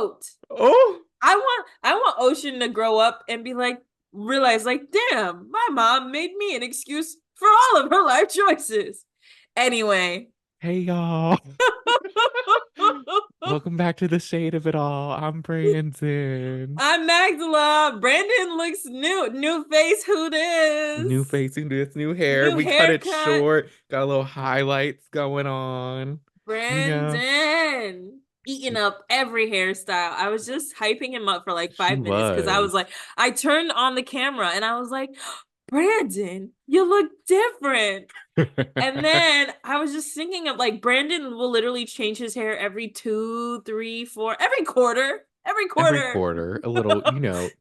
quote. Oh, I want Ocean to grow up and be like, realize like, damn, my mom made me an excuse for all of her life choices. Anyway. hey y'all. Welcome back to the shade of it all. I'm Brandon. I'm Magdala. Brandon looks new face. Who New this? facing this new hair. New We cut it haircut. short. Got a little highlights going on. You know, Brandon eating up every hairstyle. I was just hyping him up for like she 5 minutes because I was was. like, I turned on the camera and I was like, Brandon, you look different. And then I was just thinking of like Brandon will literally change his hair every 2, 3, 4, every quarter. Every Every quarter. quarter, a little,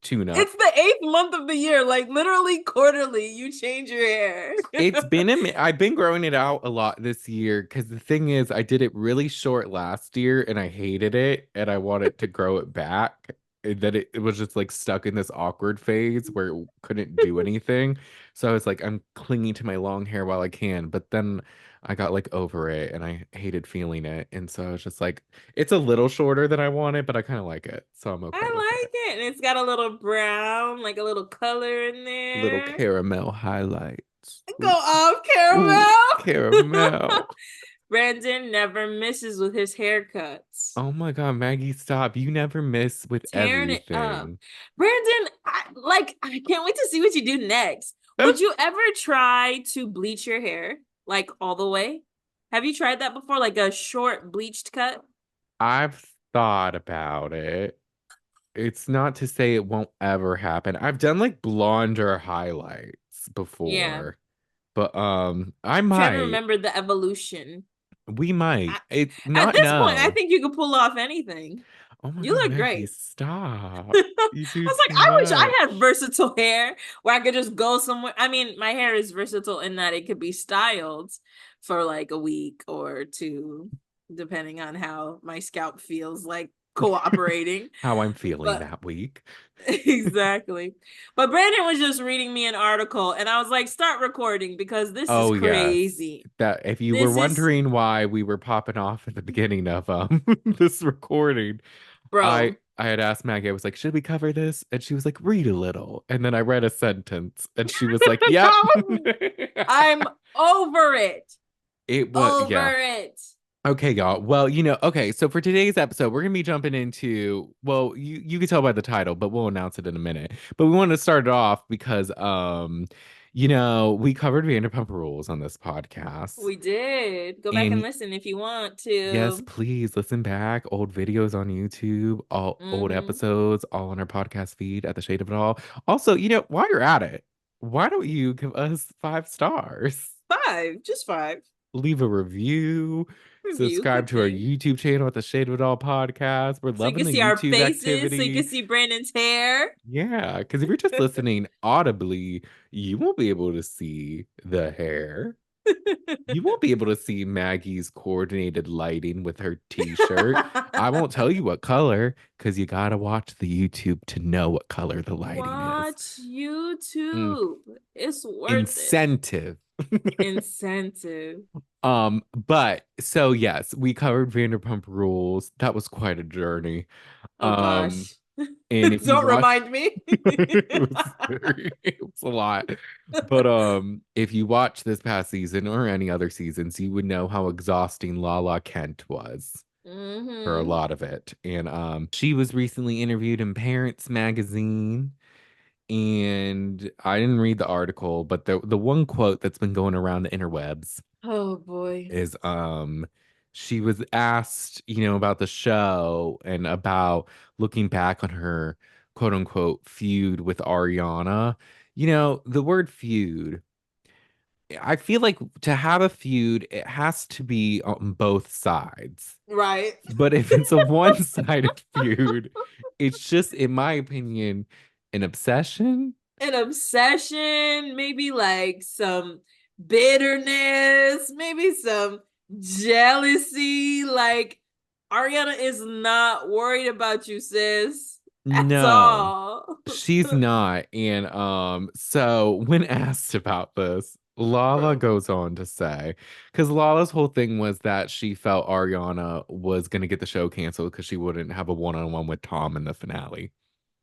tune It's up. the eighth month of the year. Like literally quarterly, you change your hair. It's been I've been growing it out a lot this year because the thing is, I did it really short last year and I hated it and I wanted to grow it back. And then it was just like stuck in this awkward phase where it couldn't do anything. So I was like, I'm clinging to my long hair while I can. But then I got like over it and I hated feeling it. And so I was just like, it's a little shorter than I wanted, but I kind of like it. So I'm okay with I like it. it. And it's got a little brown, like a little color in Little there. caramel highlights. Go Ooh, off, ooh, caramel. caramel. Brandon never misses with his haircuts. Oh my God, Maggie, stop. You never miss with Tearing it up. everything. Brandon, I can't wait to see what you do next. Would you ever try to bleach your hair like all the way? Have you tried that before? Like a short bleached cut? I've thought about it. It's not to say it won't ever happen. I've done like blonder highlights Yeah. before, but I Trying to might. remember the evolution. We might. I, It's at not this point, I no. think you could pull off anything. Oh my You God, look Maggie, great. stop. I You do was like, too I wish I much. had versatile hair where I could just go somewhere. I mean, my hair is versatile in that it could be styled for like a week or two, depending on how my scalp feels like cooperating. How I'm feeling But that week. exactly. But Brandon was just reading me an article and I was like, start recording because this is Oh yes. crazy. That if you were This is, wondering why we were popping off at the beginning of this recording, I bro. I had asked Maggie, I was like, should we cover this? And she was like, read a little. And then I read a sentence and she was like, yep. I'm over it. It was yeah. Over it. Okay, y'all. Well, okay, so for today's episode, we're gonna be jumping into, well, you can tell by the title, but we'll announce it in a minute. But we want to start it off because we covered Vanderpump Rules on this podcast. We did. Go back and And listen if you want yes, to. please listen back. Old videos on YouTube, all old Mm-hmm. episodes, all on our podcast feed at the Shade of It All. Also, while you're at it, why don't you give us 5 stars? Five, just five. Leave a review, Review, subscribe good to our thing. YouTube channel at the Shade of It All podcast. We're So you loving can the see our YouTube faces, so you can activity. see Brandon's hair. Yeah, because if you're just listening audibly, you won't be able to see the hair. You won't be able to see Maggie's coordinated lighting with her t-shirt. I won't tell you what color because you gotta watch the YouTube to know what color the lighting is. Watch Mm, YouTube. It's worth it. incentive. Incentive. But so yes, we covered Vanderpump Rules. That was quite a journey. Oh Um, gosh. and if you Don't watch remind me. it was a lot. But if you watch this past season or any other seasons, you would know how exhausting Lala Kent was for a Mm-hmm. lot of it. And she was recently interviewed in Parents magazine. And I didn't read the article, but the one quote that's been going around the interwebs Oh boy. is she was asked, about the show and about looking back on her quote unquote feud with Ariana. The word feud, I feel like to have a feud, it has to be on both sides. Right. But if it's a one-sided feud, it's just, in my opinion, an obsession. An obsession, maybe like some bitterness, maybe some jealousy. Like Ariana is not worried about you, sis, at No. all. She's not. And so when asked about this, Lala Bro. goes on to say, because Lala's whole thing was that she felt Ariana was going to get the show canceled because she wouldn't have a one-on-one with Tom in the finale.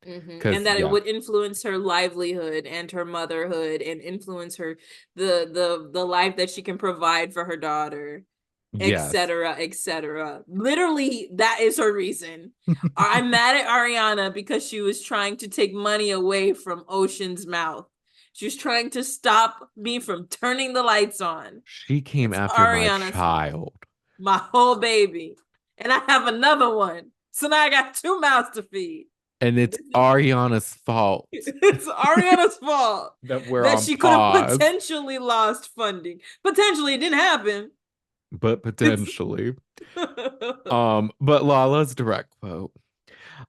And Because, that it yeah, would influence her livelihood and her motherhood and influence her the life that she can provide for her daughter, yes. etc., etc. Literally, that is her reason. I'm mad at Ariana because she was trying to take money away from Ocean's mouth. She was trying to stop me from turning the lights on. She came It's after my Ariana's fault. child. My whole baby. And I have another one. So now I got two mouths to feed. And it's Ariana's fault It's Ariana's fault that we're that on she could have pause, potentially lost funding. Potentially, it didn't happen. but It's potentially. But Lala's direct quote.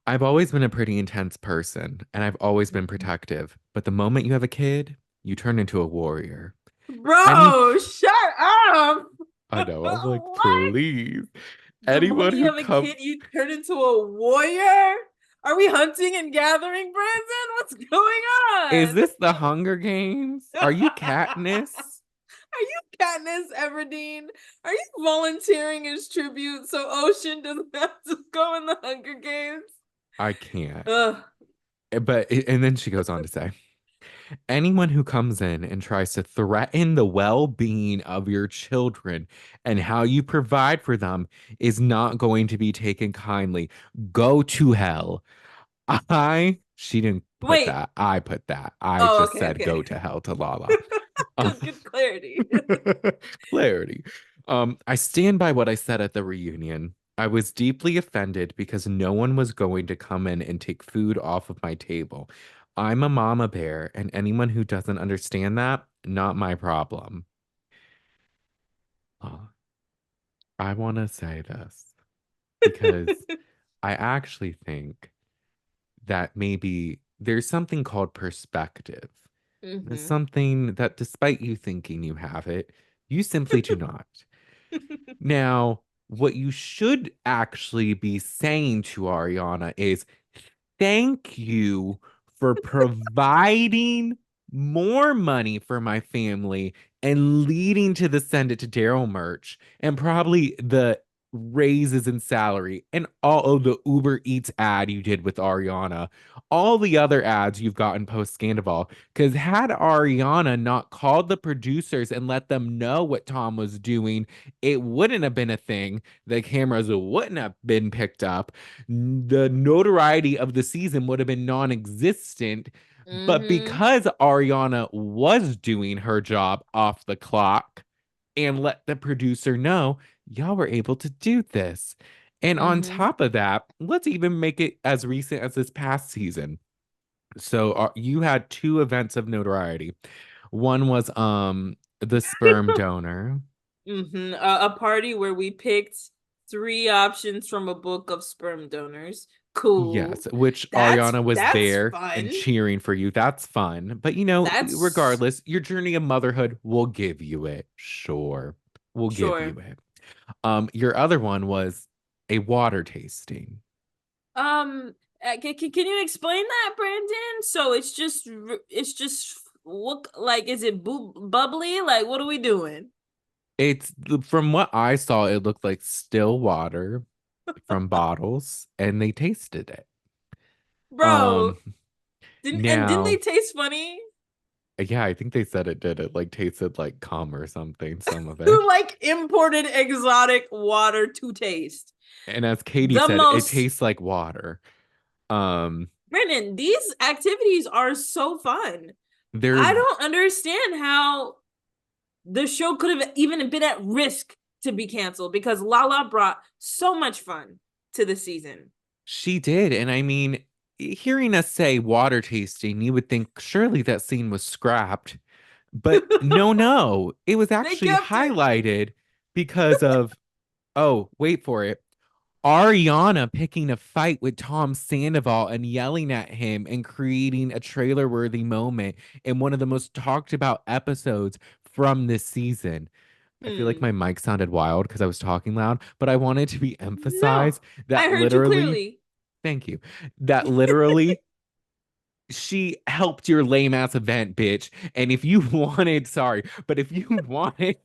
I've always been a pretty intense person and I've always been protective. But the moment you have a kid, you turn into a warrior. Any, bro, shut up. I know, I'm like, What? please. The Anyone moment you who have a come, kid, you turn into a warrior? Are we hunting and gathering, Brandon? What's going is on? this the Hunger Games? Are you Katniss? Are you Katniss Everdeen? Are you volunteering as tribute so Ocean doesn't have to go in the Hunger Games? I can't. Ugh. But, and then she goes on to say, anyone who comes in and tries to threaten the well-being of your children and how you provide for them is not going to be taken kindly. Go to hell. She didn't put Wait. that. I put that. I Oh, just okay, said go okay. to hell to Lala. Um, Good clarity. clarity. I stand by what I said at the reunion. I was deeply offended because no one was going to come in and take food off of my table. I'm a mama bear, and anyone who doesn't understand that, not my problem. Uh, I want to say this because I actually think that maybe there's something called perspective. There's Mm-hmm. something that, despite you thinking you have it, you simply do not. Now, what you should actually be saying to Ariana is, thank you for providing more money for my family and leading to the send it to Daryl merch and probably the raises in salary and all of the Uber Eats ad you did with Ariana, all the other ads you've gotten post Scandival. Because had Ariana not called the producers and let them know what Tom was doing, it wouldn't have been a thing. The cameras wouldn't have been picked up, the notoriety of the season would have been non-existent. But Mm-hmm. because Ariana was doing her job off the clock and let the producer know, y'all were able to do this. And on Mm-hmm. top of that, let's even make it as recent as this past season. So you had two events of notoriety. One was the sperm donor. Mm-hmm. A party where we picked three options from a book of sperm donors. Yes, Cool. which That's Ariana was that's there and fun. cheering for you. That's fun. But That's regardless, your journey of motherhood will give you it. Sure. We'll give you sure. it. Your other one was a water tasting. Can you explain that, Brandon? So it's just what, like, is it bubbly? Like, what are we doing? It's from what I saw, it looked like still water from bottles, and they tasted it. Bro, Um, didn't they now, taste funny? yeah, I think they said it did. It like tasted like cum or something, some of it. Who like imported exotic water to taste? And as Katie The said, it most tastes like water. Um, Brandon, these activities are so fun. they're I don't understand how the show could have even been at risk to be canceled because Lala brought so much fun to the season. She did. And I mean, hearing us say water tasting, you would think surely that scene was scrapped. But no, no, it was They actually kept it. highlighted because of, oh, wait for it. Ariana picking a fight with Tom Sandoval and yelling at him and creating a trailer worthy moment in one of the most talked about episodes from this season. I feel like Hmm. my mic sounded wild because I was talking loud, but I wanted to be No, emphasized I that heard you literally, clearly. thank you, that literally she helped your lame ass event, bitch. And if you wanted, sorry, but if you wanted,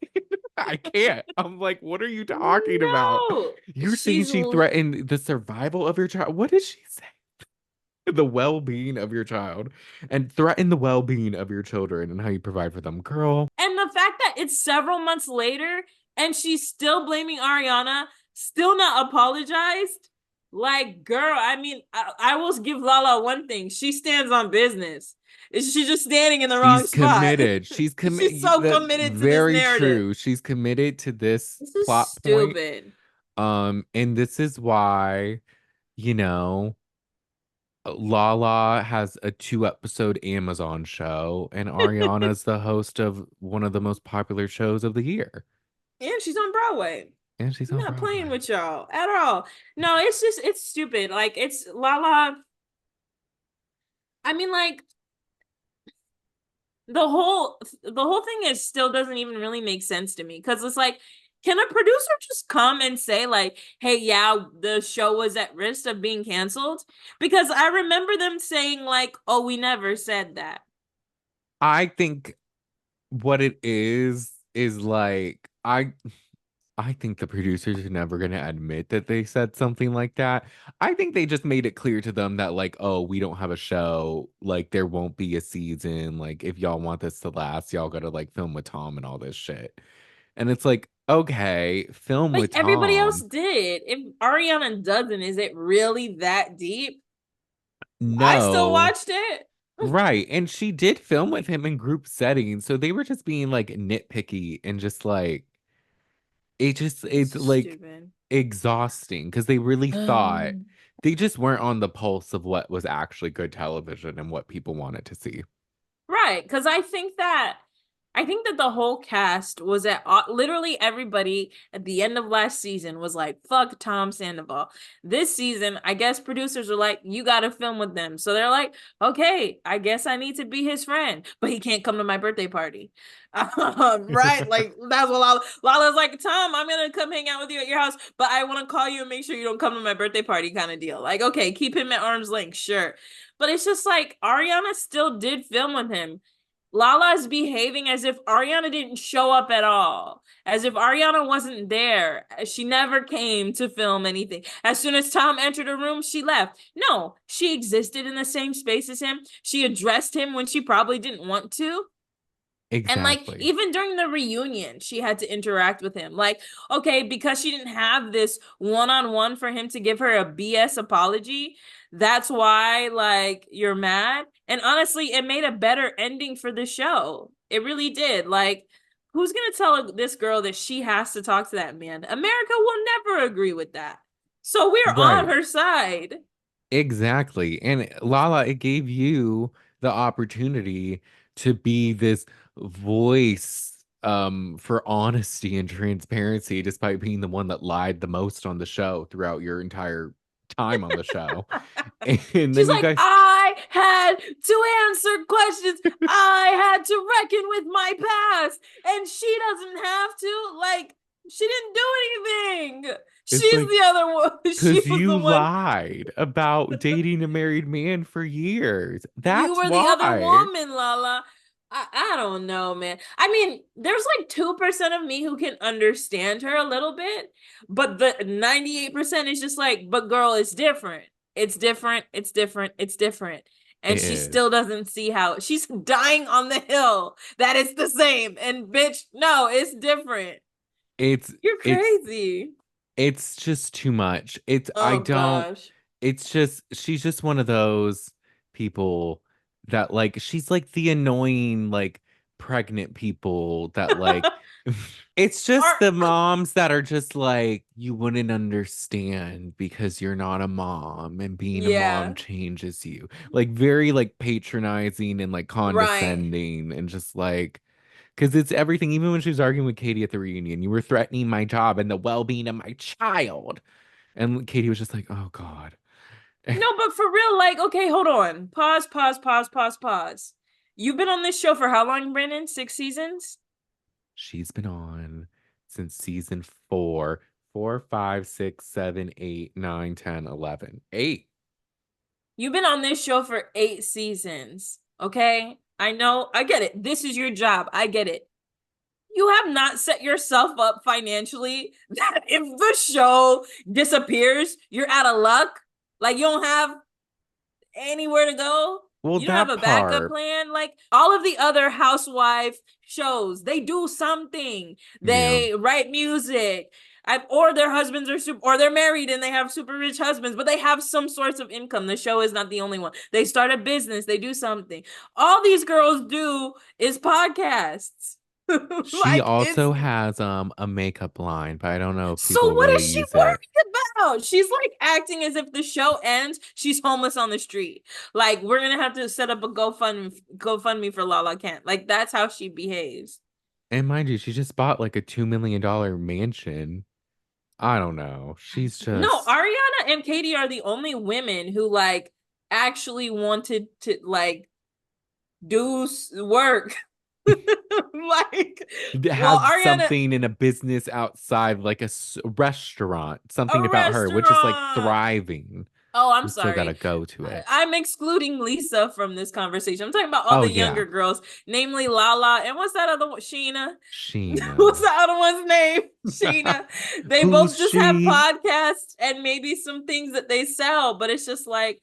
I can't. I'm like, what are you talking about? No, You're saying she threatened the survival of your child. What did she say? The well-being of your child and threaten the well-being of your children and how you provide for them. Girl, and the fact that it's several months later and she's still blaming Ariana, still not apologized. Like, girl, I mean, I will give Lala one thing. She stands on business. Is she just standing in the wrong she's spot? committed. She's so That committed to this very narrative. true. She's committed to this This is plot point. stupid. And this is why, you know, Lala has a 2 episode Amazon show, and Ariana's the host of one of the most popular shows of the year. And she's on Broadway. And she's I'm on not playing Broadway. with y'all at all. No, it's just it's stupid. Like it's Lala. I mean, like the whole thing is still doesn't even really make sense to me because it's like, can a producer just come and say like, hey, yeah, the show was at risk of being canceled? Because I remember them saying like, oh, we never said that. I think what it is like I think the producers are never going to admit that they said something like that. I think they just made it clear to them that, like, oh, we don't have a show. Like, there won't be a season. Like, if y'all want this to last, y'all got to, like, film with Tom and all this shit. And it's like, okay, film But with everybody else Tom. did. If Ariana doesn't, is it really that deep? I still No. watched it. Right. And she did film with him in group settings. So they were just being, like, nitpicky and just, like, This it's is like stupid. exhausting because they really thought Um, they just weren't on the pulse of what was actually good television and what people wanted to see. Right, because I think that the whole cast was at literally everybody at the end of last season was like, fuck Tom Sandoval. This season, I guess producers are like, you got to film with them. So they're like, okay, I guess I need to be his friend, but he can't come to my birthday party. Right? Like, that's what Lala's like, Tom, I'm going to come hang out with you at your house, but I want to call you and make sure you don't come to my birthday party kind of deal. Like, okay, keep him at arm's length, sure. But it's just like Ariana still did film with him. Lala is behaving as if Ariana didn't show up at all, as if Ariana wasn't there. She never came to film anything. As soon as Tom entered a room, she left. No, she existed in the same space as him. She addressed him when she probably didn't want to. And like Exactly. even during the reunion, she had to interact with him. Like, okay, because she didn't have this one-on-one for him to give her a BS apology, that's why like you're mad. And honestly, it made a better ending for the show. It really did. Like, who's gonna tell this girl that she has to talk to that man? America will never agree with that. So we're on Right. her side. Exactly. And Lala, it gave you the opportunity to be this voice for honesty and transparency, despite being the one that lied the most on the show throughout your entire time on the show. And She's then you like, guys, I had to answer questions. I had to reckon with my past. And she doesn't have to. Like, she didn't do anything. it's She's like, the other one. She because was you the one. lied about dating a married man for years. You That's were the other why. woman, Lala. I don't know, man. I mean, there's like 2% of me who can understand her a little bit, but the 98% is just like, but girl, it's different. It's different. It's different. It's different. And It she is. still doesn't see how she's dying on the hill that it's the same. And bitch, no, it's different. It's You're it's crazy. it's just too much. It's I Oh don't gosh. it's just she's just one of those people that like she's like the annoying like pregnant people that like it's just Are the moms that are just like you wouldn't understand because you're not a mom and being a mom yeah, changes you. Like very like patronizing and like right. condescending and just like because it's everything, even when she was arguing with Katie at the reunion, you were threatening my job and the well-being of my child. And Katie was just like, oh God. No, but for real, like, okay, hold on. Pause, pause, pause, pause, pause. You've been on this show for how long, Brandon? 6 seasons? She's been on since season 4, 4, 5, 6, 7, 8, 9, 10, 11. 8. You've been on this show for 8 seasons. Okay. I know. I get it. This is your job. I get it. You have not set yourself up financially that if the show disappears, you're out of luck. Like you don't have anywhere to go. Well, You don't have that a backup part, plan. Like all of the other housewife shows, they do something. yeah. They write music. Or their husbands are super, or they're married and they have super rich husbands, but they have some sorts of income. The show is not the only one. They start a business, they do something. All these girls do is podcasts. She Like it's also has a makeup line, but I don't know if so people what really is she use it. worried about? She's like acting as if the show ends, she's homeless on the street. Like we're gonna have to set up a GoFundMe for Lala Kent. Like that's how she behaves. And mind you, she just bought like a $2 million mansion. I don't know. She's No, just Ariana and Katie are the only women who like actually wanted to like do work. Like, well, have Ariana, something in a business outside, like a restaurant, a something about her, which is like restaurant. thriving. Oh, I'm We still gotta sorry. go to it. I'm excluding Lisa from this conversation. I'm talking about all Oh the yeah, younger girls, namely Lala and what's that other one? Sheena. What's Sheena. the other one's name? Sheena. They Who's both just have she? podcasts and maybe some things that they sell, but it's just like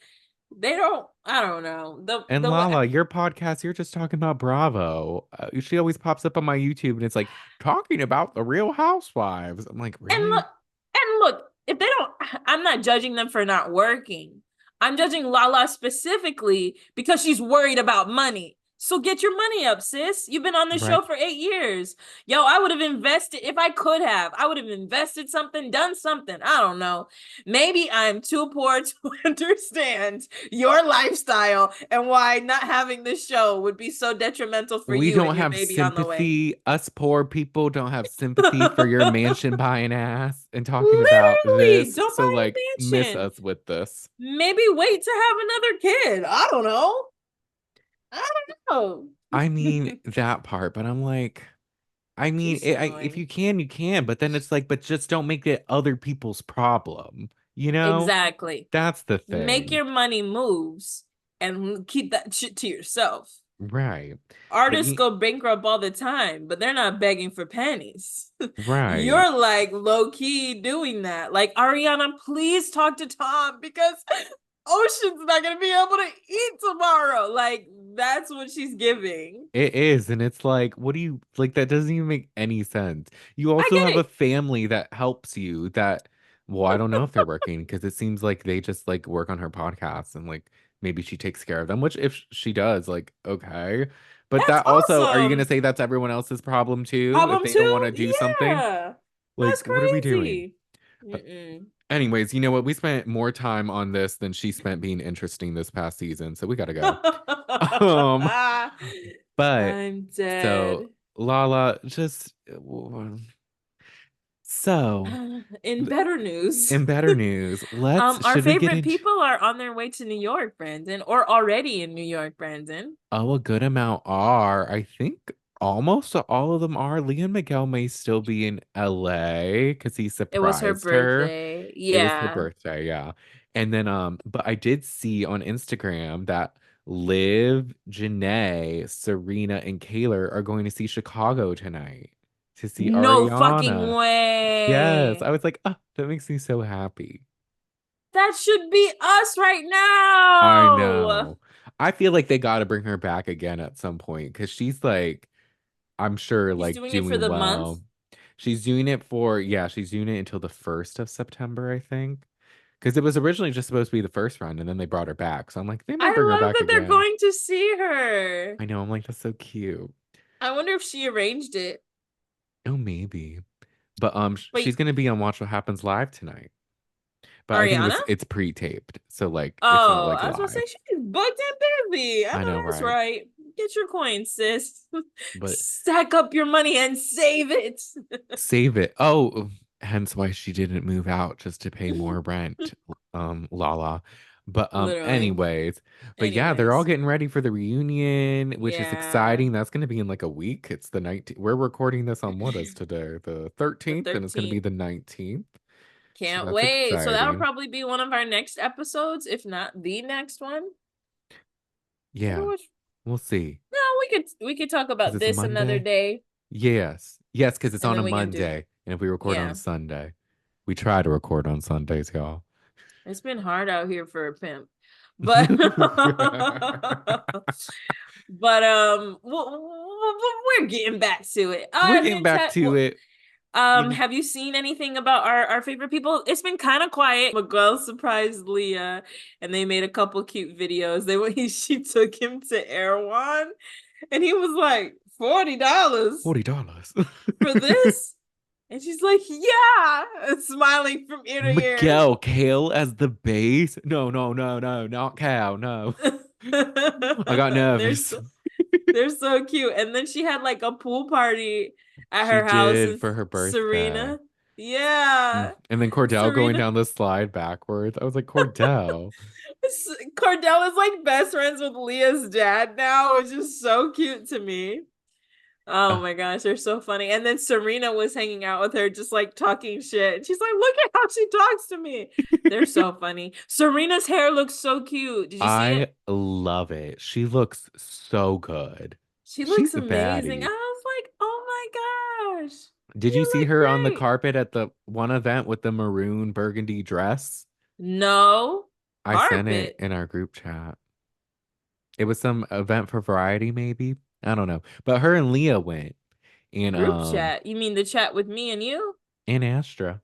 they don't. I don't know. And Lala, your podcast, you're just talking about Bravo. She always pops up on my YouTube and it's like talking about the Real Housewives. I'm like, And really? look, if they don't, I'm not judging them for not working. I'm judging Lala specifically because she's worried about money. So get your money up, sis. You've been on this Right. show for 8 years. Yo, I would have invested if I could have. I would have invested something, done something. I don't know. Maybe I'm too poor to understand your lifestyle and why not having this show would be so detrimental for We you don't and your have baby on the way. sympathy. Us poor people don't have sympathy for your mansion buying ass and talking about Literally, this. don't So, buy like, a miss mansion. us with this. Maybe wait to have another kid. I don't know. I don't I mean, know. that part, but I'm like, I mean, She's so if annoying. you can, you can, but then it's like, but just don't make it other people's problem, you know? Exactly. That's the Make thing. your money moves and keep that shit to yourself. Right. But Artists you, go bankrupt all the time, but they're not begging for pennies. right. You're like low key doing that. Like, Ariana, please talk to Tom because Ocean's not going to be able to eat tomorrow. Like, that's what she's giving. It is, and it's like, what do you like? That doesn't even make any sense. You I also get have a it. family that helps you that, well, I don't know if they're working because it seems like they just like work on her podcast and like maybe she takes care of them, which if she does, like, okay. But That's that also, are you gonna awesome. say that's everyone else's problem too if Problem they don't want two? to do something? Yeah. Like, That's what are we doing? crazy. But Mm-mm. anyways, you know what? We spent more time on this than she spent being interesting this past season, so we gotta go. Um, but I'm so dead. Lala, just so In better news, in better news, let's our should we get favorite into people are on their way to New York, Brandon, or already in New York, Brandon. oh a good amount are. I think almost all of them are. Leah Miguel may still be in LA because he It was her surprised her. birthday. It was her Yeah. birthday, yeah. And then but I did see on Instagram that Liv, Janae, Serena, and Kaylor are going to see Chicago tonight to see No fucking Ariana. Yes, way. I was like, oh, that makes me so happy. That should be us right I now. know. I feel like they got to bring her back again at some point because she's like, I'm sure, She's like doing it for doing the month. well. She's doing it for, yeah, she's doing it until the 1st of September, I think. Because it was originally just supposed to be the first run and then they brought her back. So I'm like, they might bring her I love back that they're again. going to see her. I know. I'm like, that's so cute. I wonder if she arranged it. Oh, maybe. But she's Wait, gonna be on Watch What Happens Live tonight. But I think Ariana? it's pre-taped. So like it's not Oh, like I was gonna live. say she's booked and busy. I I know know, that's right? right. Get your coins, sis. But Stack up your money and save it. save it. Oh, hence why she didn't move out just to pay more rent. Lala. But Literally. anyways, but yeah, they're all Anyways. getting ready for the reunion, which is Yeah. exciting. That's gonna be in like a week. It's the 19th. We're recording this on what is today? The The 13th, and it's gonna be 13th. the 19th. So Can't that's wait. So that'll exciting. probably be one of our next episodes, if not the next one. I wonder Yeah, which. we'll see. No, we could talk Because about it's this another Monday. day, Yes. Yes, because it's and on a then we can do. Monday. And if we record on Yeah, Sunday, we try to record on Sundays, y'all. it's been hard out here for a pimp, but we're getting back to it. We're And getting then back to it. You know, have you seen anything about our favorite people? It's been kind of quiet. Miguel surprised Leah, and they made a couple cute videos. She took him to Erewhon, and he was like $40 $40. for this, and she's like, yeah, and smiling from ear to ear. Miguel Kale as the bass. No, no, no, no, not cow. No. I got They're nervous. so they're so cute. And then she had like a pool party at She her house, did and for her birthday. Serena. Yeah. And then Cordell going Serena. down the slide backwards. I was like, Cordell. Cordell is like best friends with Leah's dad now, which is so cute to me. Oh Uh, my gosh, they're so funny. And then Serena was hanging out with her, just like talking shit. She's like, look at how she talks to me. They're so funny. Serena's hair looks so cute. Did you see I it? love it. She looks so good. She looks She's a amazing. I baddie. was like, oh my gosh, Did you you see look her on the great. carpet at the one event with the maroon burgundy dress? No I sent it carpet in our group chat. It was some event for Variety, maybe. I don't know. But her and Leah went and group chat. You mean the chat with me and you? in Astra,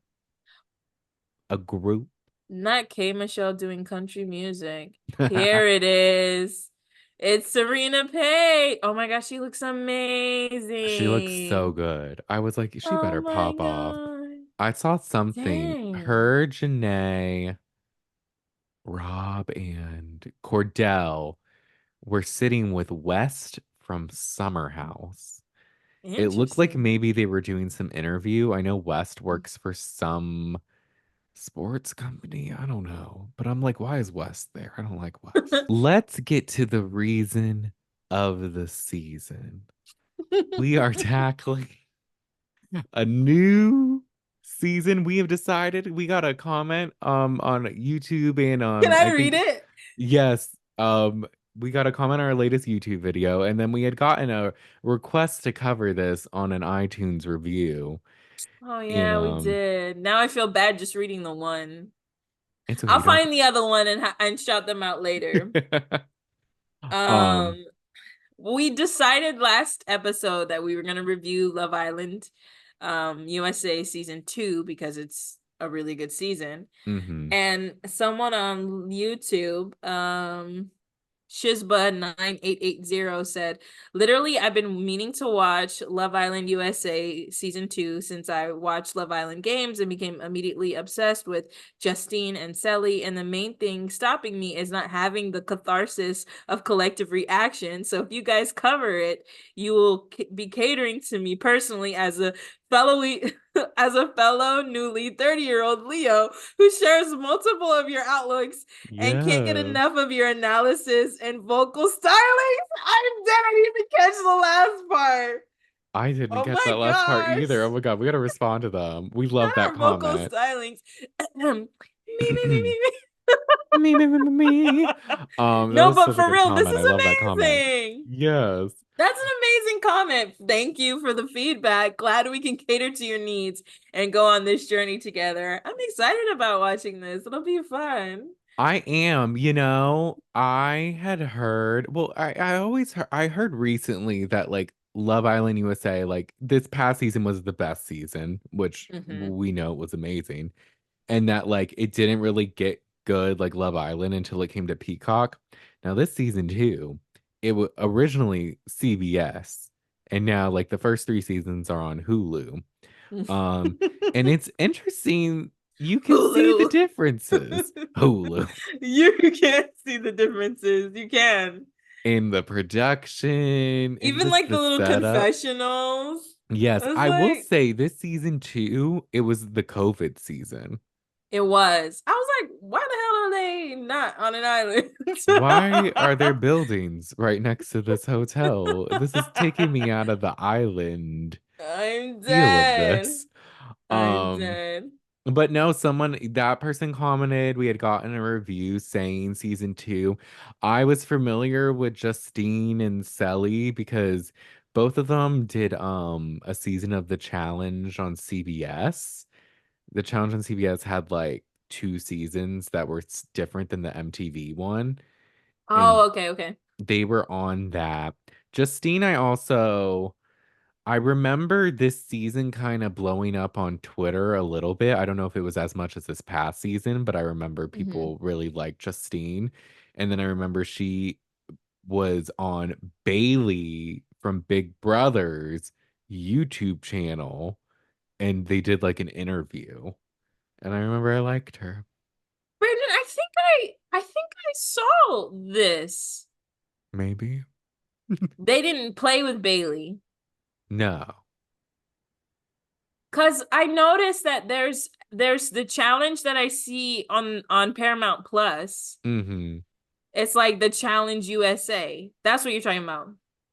a group. Not K Michelle doing country music. Here it is. It's Serena Pay. Oh my gosh, she looks She looks so amazing. good. I was like, she Oh better my pop off. god. I saw something. Dang. Her, Janae, Rob, and Cordell were sitting with West from Summer House. It looked like Interesting. maybe they were doing some interview. I know West works for some sports company. I don't know. But I'm like, why is West there? I don't like West. Let's get to the reason of the season. We are tackling a new season. We have decided we got a comment on YouTube and Can I I read think it? yes, we got a comment on our latest YouTube video, and then we had gotten a request to cover this on an iTunes review. Oh And yeah, we did. Now I feel bad just reading the one. it's okay, I'll don't find the other one and shout them out later. um Um, we decided last episode that we were gonna review Love Island, USA season 2 because it's a really good season. mhm. And someone on YouTube, Shizba9880 said, literally, I've been meaning to watch Love Island USA season 2 since I watched Love Island Games and became immediately obsessed with Justine and Sally. And the main thing stopping me is not having the catharsis of collective reaction. So if you guys cover it, you will be catering to me personally as a fellow as a fellow newly 30-year-old Leo who shares multiple of your outlooks and can't get Yes. enough of your analysis and vocal stylings. I'm dead. I didn't even catch the last part. I didn't Oh get that my last part gosh. either. Oh my God, we gotta respond to them. We Not love that our vocal comment. stylings. Me. Me, me, me, me, me. That No, was but such a for good real, this comment. I is love that comment. amazing. Yes. That's an amazing comment. Thank you for the feedback. Glad we can cater to your needs and go on this journey together. I'm excited about watching this. It'll be fun. I am, I had heard, well, I always heard, I heard recently that like Love Island USA, like this past season was the best season, which Mm-hmm. we know was amazing. And that like it didn't really get good like Love Island until it came to Peacock. Now this season too, it was originally CBS, and now like the first three seasons are on Hulu. Um, and it's interesting. You can see the Hulu. differences. Hulu You can't see the differences. You can. in the production and Even just like the the little setup. confessionals. Yes, I was I will like, say this season too, it was the COVID season. it was. I was like, why the hell are they not on an island? Why are there buildings right next to this hotel? This is taking me out of the island I'm feel of dead. this. I'm Um, dead. But no, that person commented we had gotten a review saying season two. I was familiar with Justine and Selly because both of them did a season of The Challenge on CBS. The Challenge on CBS had like two seasons that were different than the MTV one, and Oh, okay, okay. they were on that. Justine, I remember this season kind of blowing up on Twitter a little bit. I don't know if it was as much as this past season, but I remember Hmm. people really liked Justine. And then I remember she was on Bailey from Big Brother's YouTube channel, and they did like an interview. And I remember I liked her. Brandon, I think I saw this. Maybe. They didn't play with Bailey. No. Cause I noticed that there's the challenge that I see on Paramount Plus. Hmm. It's like the Challenge USA. That's what you're talking about.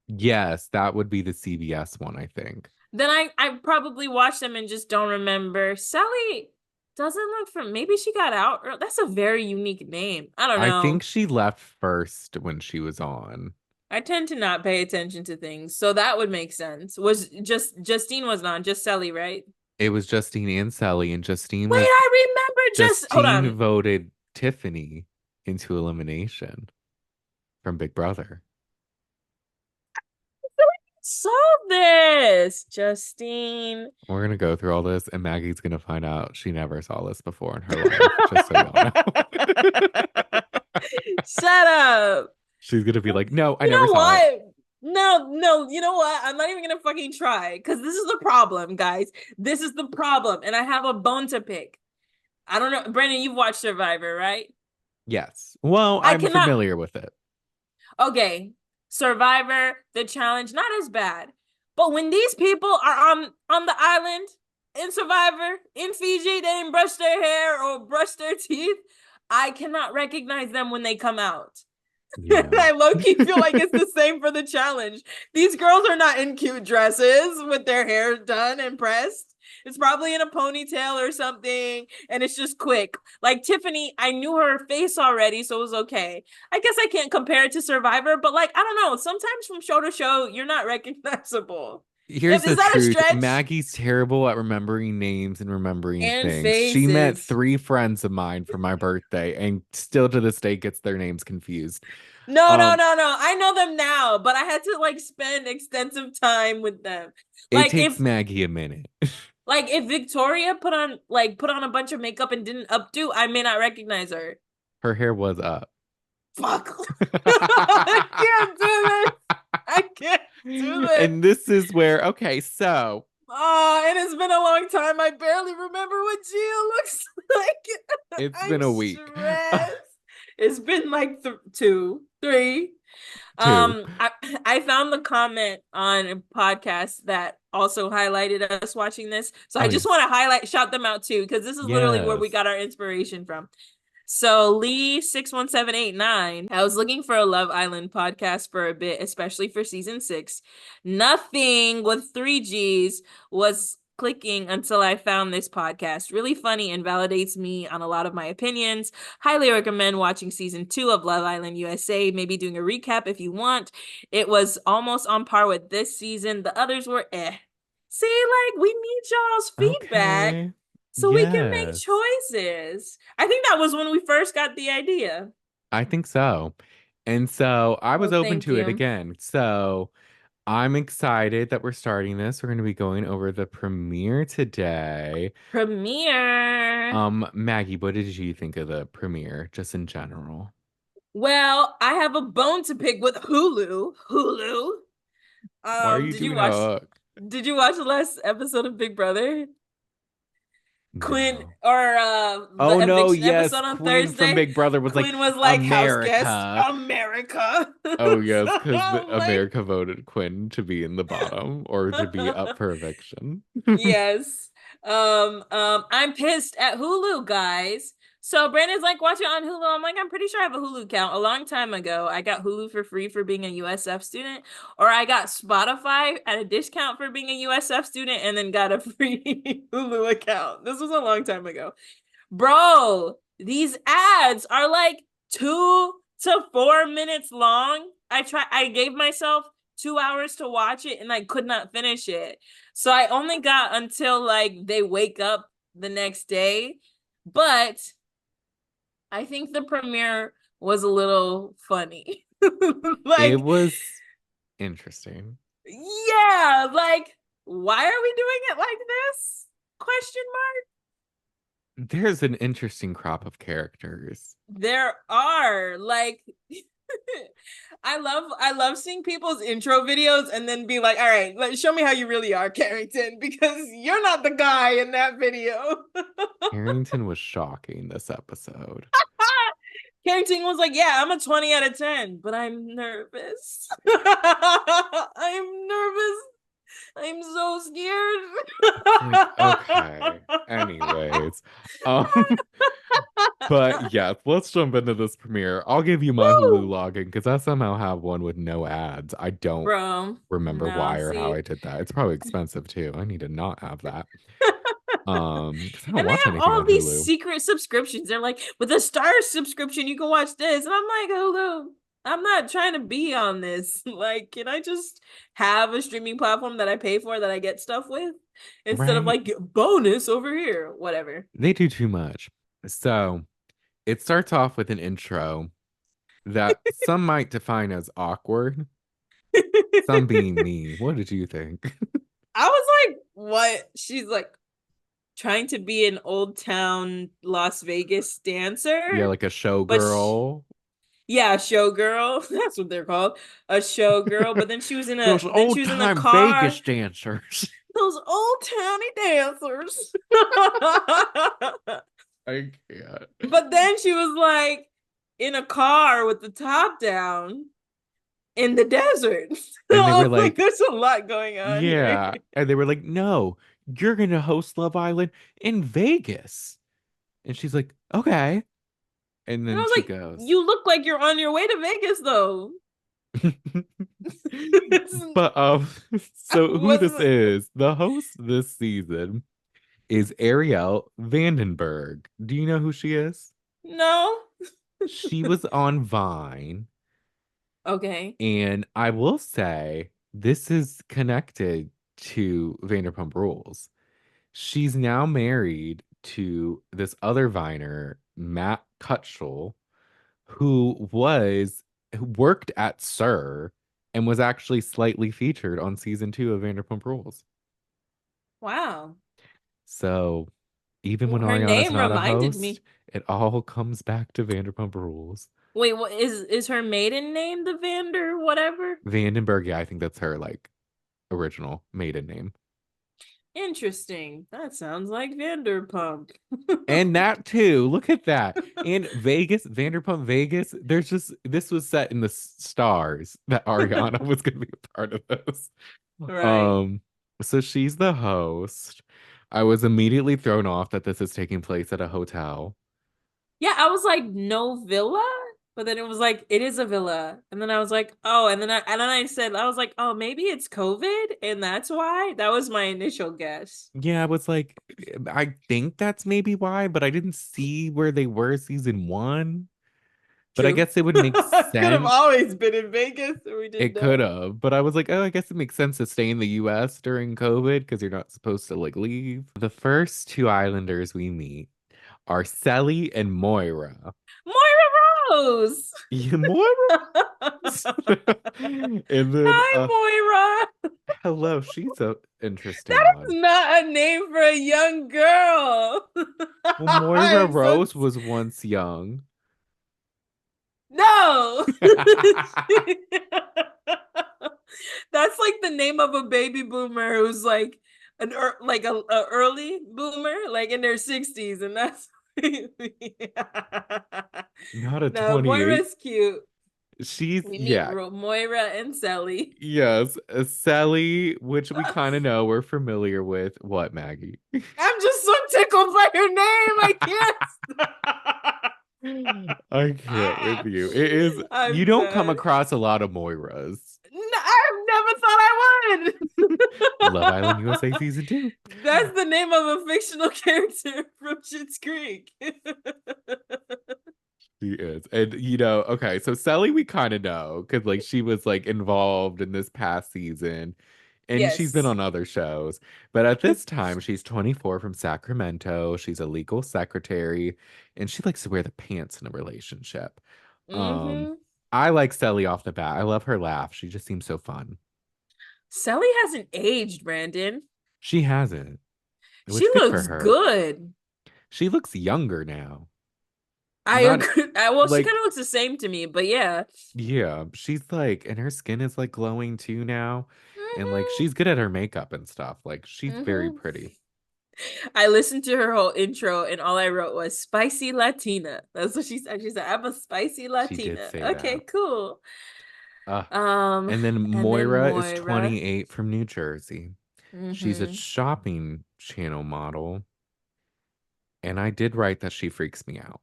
Yes, that would be the CBS one, I think. Then I probably watched them and just don't remember. Sally doesn't look from maybe she got out. That's a very unique name. I don't I think know. she left first when she was on. I tend to not pay attention to things, so that would make sense. Was just Justine was not just Sally, right? It was Justine and Sally, and Wait, I remember just hold Justine on. voted Tiffany into elimination from Big Brother. Saw this, Justine. We're gonna go through all this, and Maggie's gonna find out she never saw this before in her life, just so y'all know. Shut up. She's gonna be like, "No, I You never know saw it." what? No, no, you know what? I'm not even gonna fucking try because this is the problem, guys. This is the problem, and I have a bone to pick. I don't know, Brandon, you've watched Survivor, right? Yes. Well, I I'm cannot. familiar with it. Okay, Survivor, the challenge, not as bad. But when these people are on the island in Survivor in Fiji, they didn't brush their hair or brush their teeth. I cannot recognize them when they come out. Yeah. I low key feel like it's the same for the challenge. These girls are not in cute dresses with their hair done and pressed. It's probably in a ponytail or something, and it's just quick. Like Tiffany, I knew her face already, so it was okay. I guess I can't compare it to Survivor, but like, I don't know. Sometimes from show to show, you're not recognizable. Here's If the is that a truth. stretch? Maggie's terrible at remembering names and remembering And things. She met faces. three friends of mine for my birthday and still to this day gets their names confused. No, no, Um, no, no. I know them now, but I had to like spend extensive time with them. it Like takes if Maggie a minute. Like if Victoria put on a bunch of makeup and didn't updo, I may not recognize her. Her hair was up. Fuck. I can't do this. I can't do this. And this is where, okay, so Oh, and it's been a long time. I barely remember what Gia looks like. it's I'm been a week. stressed. It's been like two, three. Two. I found the comment on a podcast that also highlighted us watching this. So Oh, I just yes. want to shout them out too, because this is literally where we Yes. got our inspiration from. So Lee 61789, I was looking for a Love Island podcast for a bit, especially for season 6. Nothing with 3 Gs was clicking until I found this podcast. Really funny and validates me on a lot of my opinions. Highly recommend watching season 2 of Love Island USA, maybe doing a recap if you want. It was almost on par with this season. The others were eh. See, like we need y'all's feedback Okay. so we can make Yes. choices. I think that was when we first got the idea. I think so. And so I was Well, open thank to it you. again. So I'm excited that we're starting this. We're going to be going over the premiere today. Premiere. Maggie, what did you think of the premiere, just in general? Well, I have a bone to pick with Hulu. Hulu. Why are you Did you doing a watch hook? did you watch the last episode of Big Brother? Quinn No. or the Oh no, eviction yes, episode on Quinn from Thursday? Big Brother was like Quinn was like house guest America. America. Oh So yes, because I'm like, America voted Quinn to be in the bottom or to be up for eviction. yes. I'm pissed at Hulu, guys. So Brandon's like, watch it on Hulu. I'm like, I'm pretty sure I have a Hulu account. A long time ago, I got Hulu for free for being a USF student, or I got Spotify at a discount for being a USF student, and then got a free Hulu account. This was a long time ago. Bro, these ads are like 2 to 4 minutes long. I gave myself 2 hours to watch it and I could not finish it. So I only got until like they wake up the next day. But I think the premiere was a little funny. It Like, was interesting. yeah, like, why are we doing it like this? Question mark. There's an interesting crop of characters. There are like I love seeing people's intro videos and then be like, all right, show me how you really are, Carrington, because you're not the guy in that video. Harrington was shocking this episode. Carrington was like, yeah, I'm a 20 out of 10, but I'm nervous. I'm nervous. I'm so It's like, scared. okay. Anyways, um, but yes, let's jump into this premiere. I'll give you my Hulu Woo! login because I somehow have one with no ads. I don't Bro, remember no, why or how see. I did that. It's probably expensive too. I need to not have that. Because I don't And they watch have anything all on these Hulu. secret subscriptions. They're like, with a star subscription, you can watch this. And I'm like, hello, I'm not trying to be on this. Like, can I just have a streaming platform that I pay for that I get stuff with instead of Right? like bonus over here? Whatever. They do too much. So it starts off with an intro that some might define as awkward, some being me. What did you think? I was like, what? She's like trying to be an old town Las Vegas Yeah, dancer, like a but showgirl. yeah, showgirl. That's what they're called. A showgirl. But Those then she old was in a time car. Vegas dancers. Those old towny dancers. I can't. But then she was like in a car with the top down in the desert. And they I were was like, like, there's a lot going on here. yeah. And they were like, no, you're going to host Love Island in Vegas. And she's like, okay. And And I then was she like, goes, you look like you're on your way to Vegas though. but so who this What's is, the host this season is Ariel Vandenberg. Do you know who she is? no? She was on Vine, Okay. and I will say this is connected to Vanderpump Rules. She's now married to this other Viner, Matt Cutchell, who worked at Sir and was actually slightly featured on season 2 of Vanderpump Rules. Wow. So even when Her Ariana's name not a reminded host, me. it all comes back to Vanderpump Rules. Wait, what is her maiden name the Vander whatever? Vandenberg, yeah, I think that's her like original maiden name. Interesting. That sounds like Vanderpump. And that too. Look at that. And Vegas, Vanderpump Vegas, there's just this was set in the stars that Ariana was going to be a part of this. Right. Um, so she's the host. I was immediately thrown off that this is taking place at a hotel. Yeah, I was like, no villa? But then it was like, it is a villa. And then I was like, oh, and then I said, I was like, oh, maybe it's COVID, and that's why. That was my initial guess. Yeah, I was like, I think that's maybe why, but I didn't see where they were season 1. But I True. guess it would make Could have sense. always been in Vegas, and we didn't It could know. have, but I was like, oh, I guess it makes sense to stay in the US during COVID because you're not supposed to like leave. The first two Islanders we meet are Selly and Moira. Moira Rose. Yeah, Moira Rose. And then, Hi, Moira. hello, she's a interesting That is one. not a name for a young girl. Well, Moira I'm so Rose was once young. no. That's like the name of a baby boomer who's like a early boomer, like in their 60s, and that's Not a no, 28. Moira's cute. She's, We meet yeah, Moira and Sally. yes, Sally, which we kind of know we're familiar with. What, Maggie? I'm just so tickled by her name. I can't. I can't with you. It is, you I'm don't come dead. across a lot of Moiras. I've never thought I Love would. Island USA season two. That's the name of a fictional character from Schitt's Creek. She is. And okay, so Sally we kind of know because like she was like involved in this past season and she's been Yes. on other shows. But at this time, she's 24 from Sacramento. She's a legal secretary and she likes to wear the pants in a relationship. Um, Mm-hmm. I like Sally off the bat. I love her laugh. She just seems so fun. Sally hasn't aged, Brandon. She hasn't, She which good for looks her. good. She looks younger now. I Not agree. Well, she kind like of looks the same to me, but yeah. Yeah, she's like, and her skin is like glowing too now. And like, Mm-hmm. she's good at her makeup and stuff. Like, she's very Mm-hmm. pretty. I listened to her whole intro and all I wrote was spicy Latina. That's what she said. She said, I'm a spicy She did Latina. say Okay, that. cool. Uh, Um, and then and then Moira is Moira. 28 from New Jersey. She's a Mm-hmm. shopping channel model. And I did write that she freaks me out.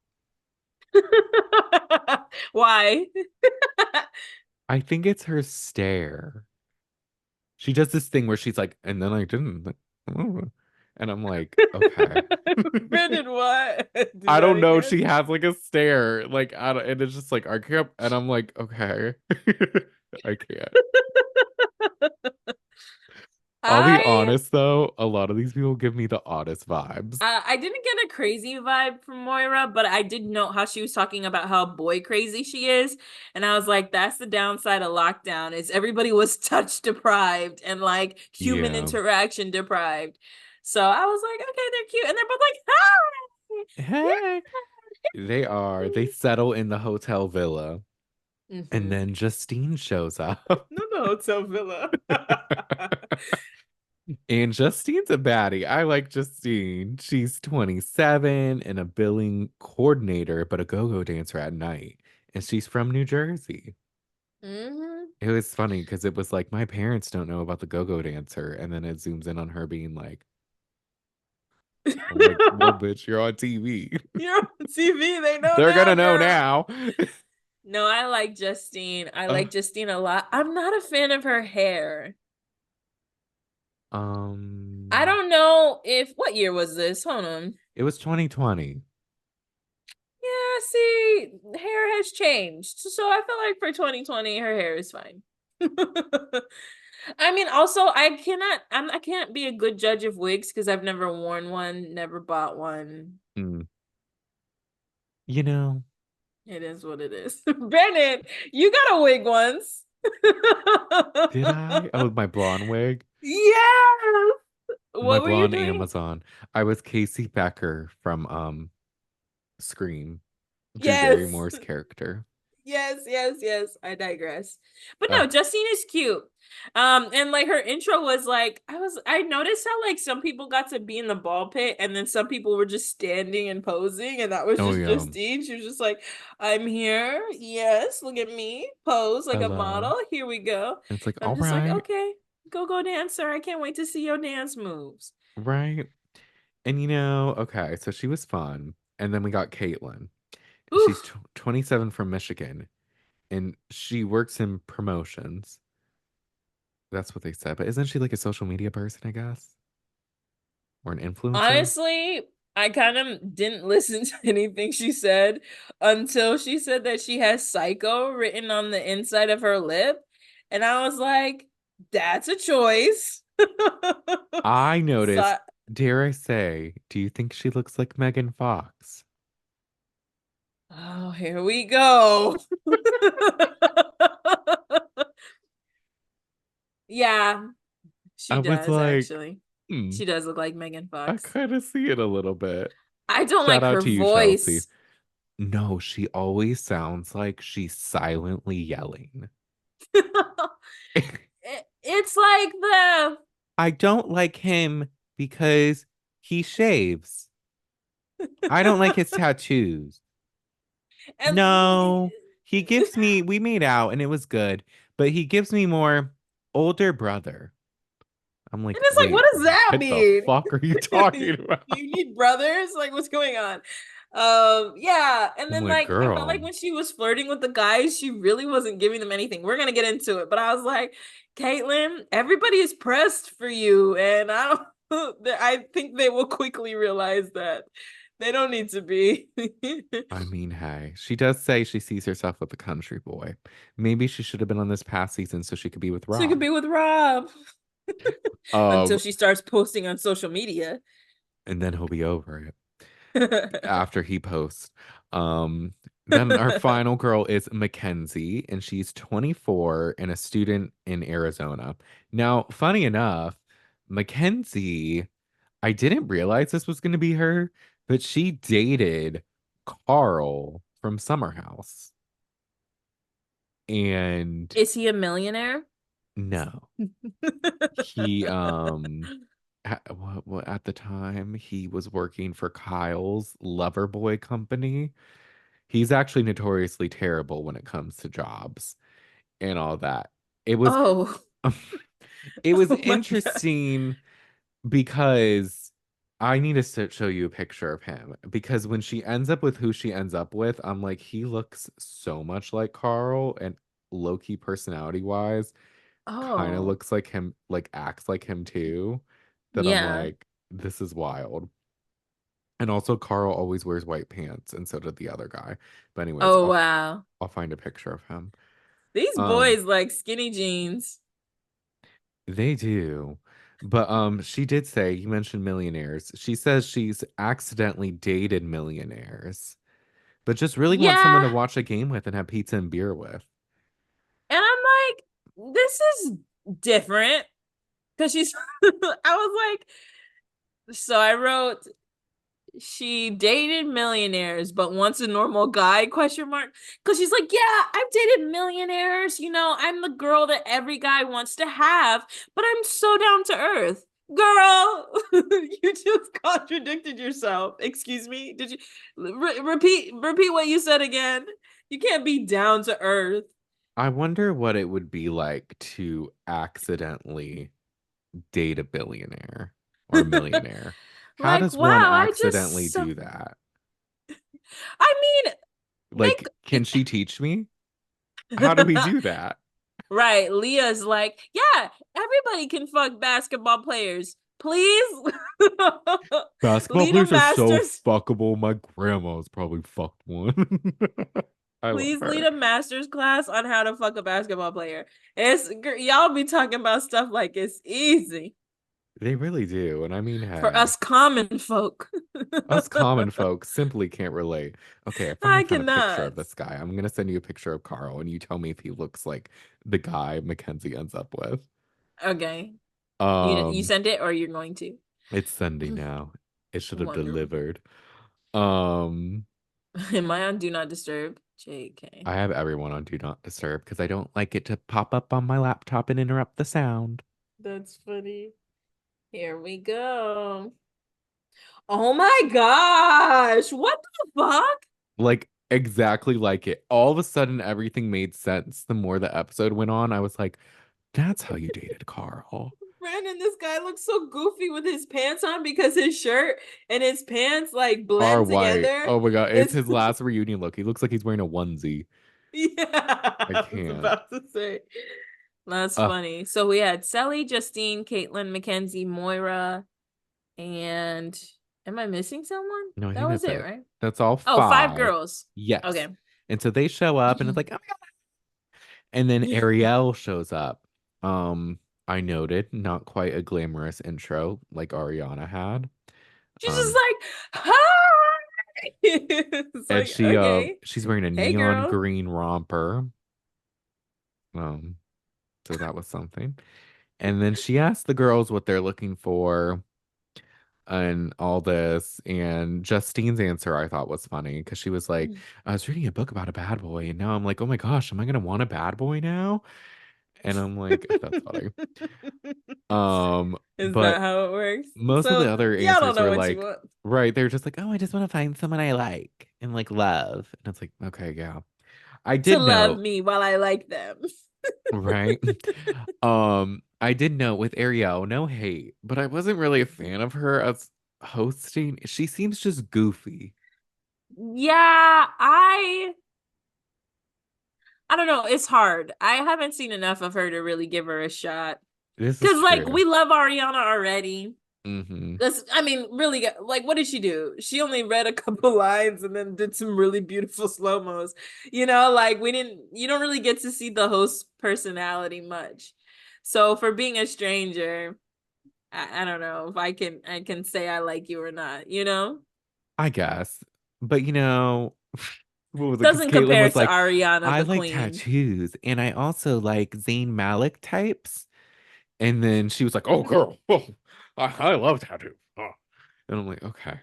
Why? I think it's her stare. She does this thing where she's like, and then I didn't. And I'm like, okay. Brandon, what? Do I that don't know. again. She has like a stare, like I don't, and it's just like I can't, and I'm like, okay, I can't. I'll be I honest though, a lot of these people give me the oddest vibes. I didn't get a crazy vibe from Moira, but I did note how she was talking about how boy crazy she is, and I was like, that's the downside of lockdown is everybody was touch deprived and like human Yeah. interaction deprived. So I was like, okay, they're cute, and they're both like, hi, Hey, they are. They settle in the hotel villa, yeah. and Hmm. then Justine shows up. No, no, hotel villa. And Justine's a baddie. I like Justine. She's 27 and a billing coordinator, but a go-go dancer at night. And she's from New Jersey. Hmm. It was funny because it was like my parents don't know about the go-go dancer, and then it zooms in on her being like, I'm like, well, bitch, you're on TV. You're on TV. They know They're now, gonna know girl. now. No, I like Justine. I Uh, like Justine a lot. I'm not a fan of her hair. I um, don't know if what year was this? Hold on. it was 2020. Yeah, see, hair has changed. So I feel like for 2020, her hair is fine. I mean, also, I can't be a good judge of wigs because I've never worn one, never bought one. Mm, you know, It is what it is. Brandon, you got a wig once. did I? Oh, my blonde wig, Yes. my What were you blonde doing? Amazon. I was Casey Becker from Scream, Drew Yes. Barrymore's character. Yes, yes, yes. I digress. But Uh, no, Justine is cute. And like her intro was like, I noticed how like some people got to be in the ball pit and then some people were just standing and posing, and that was oh just yeah, Justine. She was just like, I'm here. Yes, look at me. Pose like a hello. model. Here we go. And it's like, And I'm all just like, right, okay, go dancer. I can't wait to see your dance moves. right. And okay, so she was fun. And then we got Caitlin. She's Oof. 27 from Michigan and she works in promotions. That's what they said. But isn't she like a social media person, I guess? Or an influencer? Honestly, I kind of didn't listen to anything she said until she said that she has psycho written on the inside of her lip. And I was like, that's a choice. I So, noticed, dare I say, do you think she looks like Megan Fox? oh, here we go. Yeah, she I was does like, actually. hmm, She does look like Megan I Fox. kind of see it a little bit. I don't Shout like out her to you, Chelsea. voice. No, she always sounds like she's silently yelling. It's like the I don't like him because he shaves. I don't like his tattoos. and No, he gives me, we made out and it was good, but he gives me more older brother. I'm And like, it's like, what wait, does that what the mean? fuck are you talking about? You need brothers? Like, what's going on? Yeah. And I'm then like, like I felt girl, like when she was flirting with the guys, she really wasn't giving them anything. We're gonna get into it, but I was like, Caitlin, everybody is pressed for you, and I don't. I think they will quickly realize that they don't need to be. I mean, hey, she does say she sees herself with a country boy. Maybe she should have been on this past season so she could be with She could Rob. be with Rob until Um, she starts posting on social media. and then he'll be over it after he posts. Um, then our final girl is Mackenzie, and she's 24 and a student in Arizona. Now, funny enough, Mackenzie, I didn't realize this was going to be her, but she dated Carl from Summer House. And Is he a millionaire? no, he at the time he was working for Kyle's Loverboy company. He's actually notoriously terrible when it comes to jobs and all that. It was Oh, it was oh my God. interesting because I need to show you a picture of him because when she ends up with who she ends up with, I'm like, he looks so much like Carl and low-key personality wise, kind of Oh, looks like him, like acts like him too, that I'm yeah. like, this is wild. And also Carl always wears white pants, and so did the other guy. But anyways, Oh, wow. I'll find a picture of him. These Um, boys like skinny jeans. they do. But she did say, you mentioned millionaires. She says she's accidentally dated millionaires, but just really wants someone Yeah. to watch a game with and have pizza and beer with. And I'm like, this is different. Because she's, I was like, so I wrote, she dated millionaires but wants a normal guy, question mark, because she's like, yeah, I've dated millionaires, I'm the girl that every guy wants to have, but I'm so down to earth. Girl, you just contradicted yourself. Excuse me, did you repeat what you said again? You can't be down to earth. I wonder what it would be like to accidentally date a billionaire or a millionaire. How Like, does one wow, accidentally do that? I mean, Like, can make she teach me? How do we do that? right. Leah's like, yeah, everybody can fuck basketball players. Please Basketball lead a players are so master's. fuckable. My grandma's probably fucked one. I love Please lead her. a master's class on how to fuck a basketball player. Y'all be talking about stuff like it's easy They really do. And I mean, for hey, us common folk. us common folks simply can't relate. Okay, I finally I found a picture cannot. of this guy. I'm gonna send you a picture of Carl and you tell me if he looks like the guy Mackenzie ends up with. Okay, you Um, sent it or you're going to. it's Sunday now. It should have Wonderful. delivered. Um, Am I on Do Not Disturb? JK. I have everyone on Do Not Disturb because I don't like it to pop up on my laptop and interrupt the sound. That's funny. Here we go. Oh my gosh. What the fuck? Like exactly like it. All of a sudden, everything made sense. The more the episode went on, I was like, that's how you dated Carl. Brandon, this guy looks so goofy with his pants on because his shirt and his pants like Are blend white. together. Oh my God. It's It's his last reunion look. He looks like he's wearing a onesie. yeah, I I was can't. about to say. That's Uh, funny. So we had Sally, Justine, Caitlin, Mackenzie, Moira, and am I missing someone? no, I That think was that's it, it. right? That's all Oh, five five. girls. Yes. Okay. And so they show up and it's like, oh my God. And then Ariel shows up. I noted not quite a glamorous intro like Ariana had. She's just Um, like, hi. It's and like, okay. she's wearing a Hey, neon girl. green romper. Um, so that was something. And then she asked the girls what they're looking for and all this. And Justine's answer I thought was funny because she was like, I was reading a book about a bad boy, and now I'm like, oh my gosh, am I gonna want a bad boy now? And I'm like, that's funny. Is that But how it works? most of the So other y'all don't answers know were what you like, want. right, they're just like, oh, I just want to find someone I like and like love. And it's like, okay, yeah. I To did love know, me while I like them. right? I did know with Ariel, no hate, but I wasn't really a fan of her as hosting. She seems just goofy. Yeah, I don't know. It's hard. I haven't seen enough of her to really give her a shot. This is Cause like true. we love Ariana already. Hmm. That's I mean, really like what did she do? She only read a couple lines and then did some really beautiful slow-mos. Like we didn't you don't really get to see the host personality much. So for being a stranger, I don't know if I can say I like you or not? I guess. But what was it? Because Doesn't Caitlyn compare was to like, Ariana I the like queen. tattoos and I also like Zayn Malik types. And then she was like, oh, girl, oh, I love tattoos. Oh. And I'm like, okay,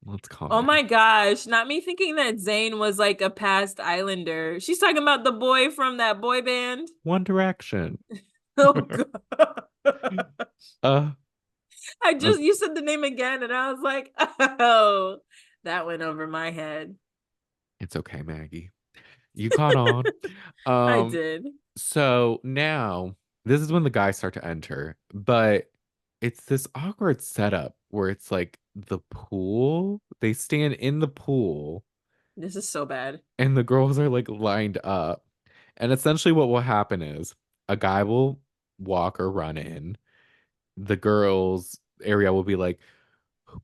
let's calm Oh down. my gosh, not me thinking that Zayn was like a past Islander. She's talking about the boy from that boy band. One Direction. Oh god. Uh, I uh, just you said the name again and I was like, "Oh, that went over my head." it's okay, Maggie. You caught on. I Um, did. so now this is when the guys start to enter, but it's this awkward setup where it's like the pool, they stand in the pool This is so bad. and the girls are like lined up. And essentially what will happen is a guy will walk or run in. The girls area will be like,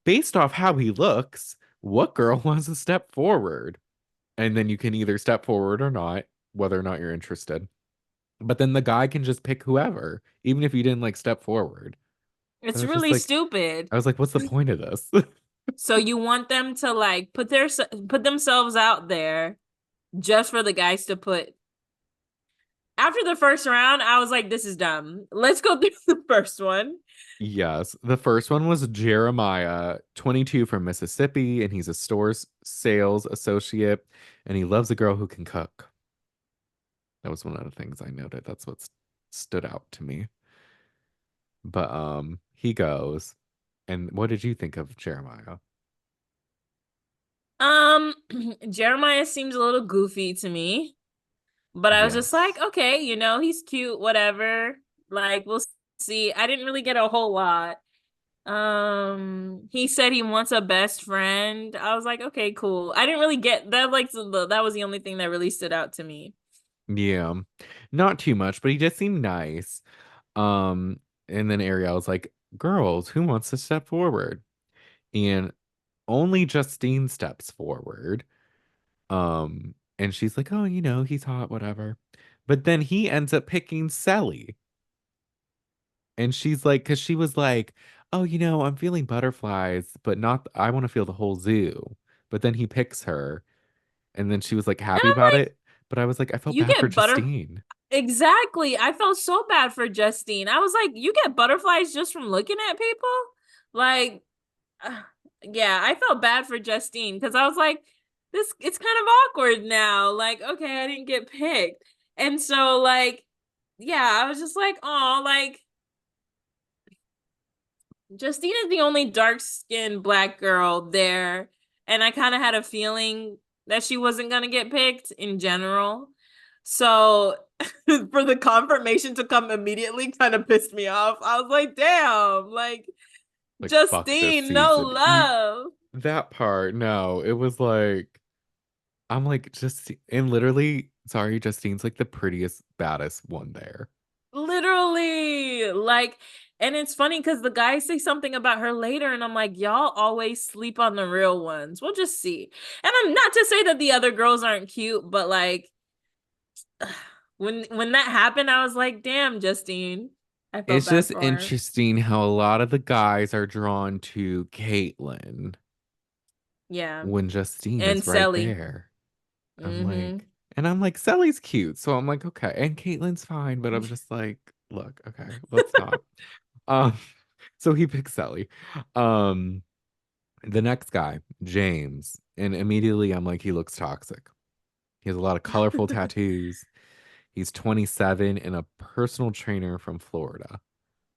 based off how he looks, what girl wants to step forward? And then you can either step forward or not, whether or not you're interested. But then the guy can just pick whoever, even if you didn't like step forward. I It's was just really like, stupid. I was like, what's the point of this? So you want them to like put themselves out there just for the guys to put. After the first round, I was like, this is dumb. Let's go through the first one. Yes. The first one was Jeremiah, 22 from Mississippi, and he's a stores sales associate, and he loves a girl who can cook. That was one of the things I noted. That's what stood out to me. But he goes, and what did you think of Jeremiah? Um, Jeremiah seems a little goofy to me, but I was just like, Yes. okay, he's cute, whatever. Like, we'll see. I didn't really get a whole lot. He said he wants a best friend. I was like, okay, cool. I didn't really get that. Like, that was the only thing that really stood out to me. Yeah. Not too much, but he just seemed nice. Um, and then Ariel's like, girls, who wants to step forward? And only Justine steps forward. And she's like, oh, he's hot, whatever. But then he ends up picking Sally. And she's like, because she was like, oh, I'm feeling butterflies, but not, I want to feel the whole zoo. But then he picks her. And then she was like And happy I'm about like, it. But I was like, I felt you bad for get butter. Justine. Exactly. I felt so bad for Justine. I was like, you get butterflies just from looking at people? Like, uh, yeah, I felt bad for Justine because I was like, it's kind of awkward now. Like, okay, I didn't get picked. And so, like, yeah, I was just like, oh, like, Justine is the only dark-skinned black girl there. And I kind of had a feeling that she wasn't going to get picked in general. So for the confirmation to come immediately kind of pissed me off. I was like, damn, like Like, fuck this Justine, no season. love. That part, no, it was like, I'm like, just, and literally, sorry, Justine's like the prettiest, baddest one there. Literally. Like, and it's funny because the guys say something about her later, and I'm like, y'all always sleep on the real ones. We'll just see. And I'm not to say that the other girls aren't cute, but like when that happened, I was like, damn, Justine. I felt It's bad just for her. interesting how a lot of the guys are drawn to Caitlyn Yeah. when Justine And is right Sally. there. I'm Mm-hmm. like, and I'm like, Sally's cute. So I'm like, okay. And Caitlyn's fine. But I'm just like, look, okay, let's not. Um, so he picks Sally. Um, the next guy, James. And immediately I'm like, he looks toxic. He has a lot of colorful tattoos. He's 27 and a personal trainer from Florida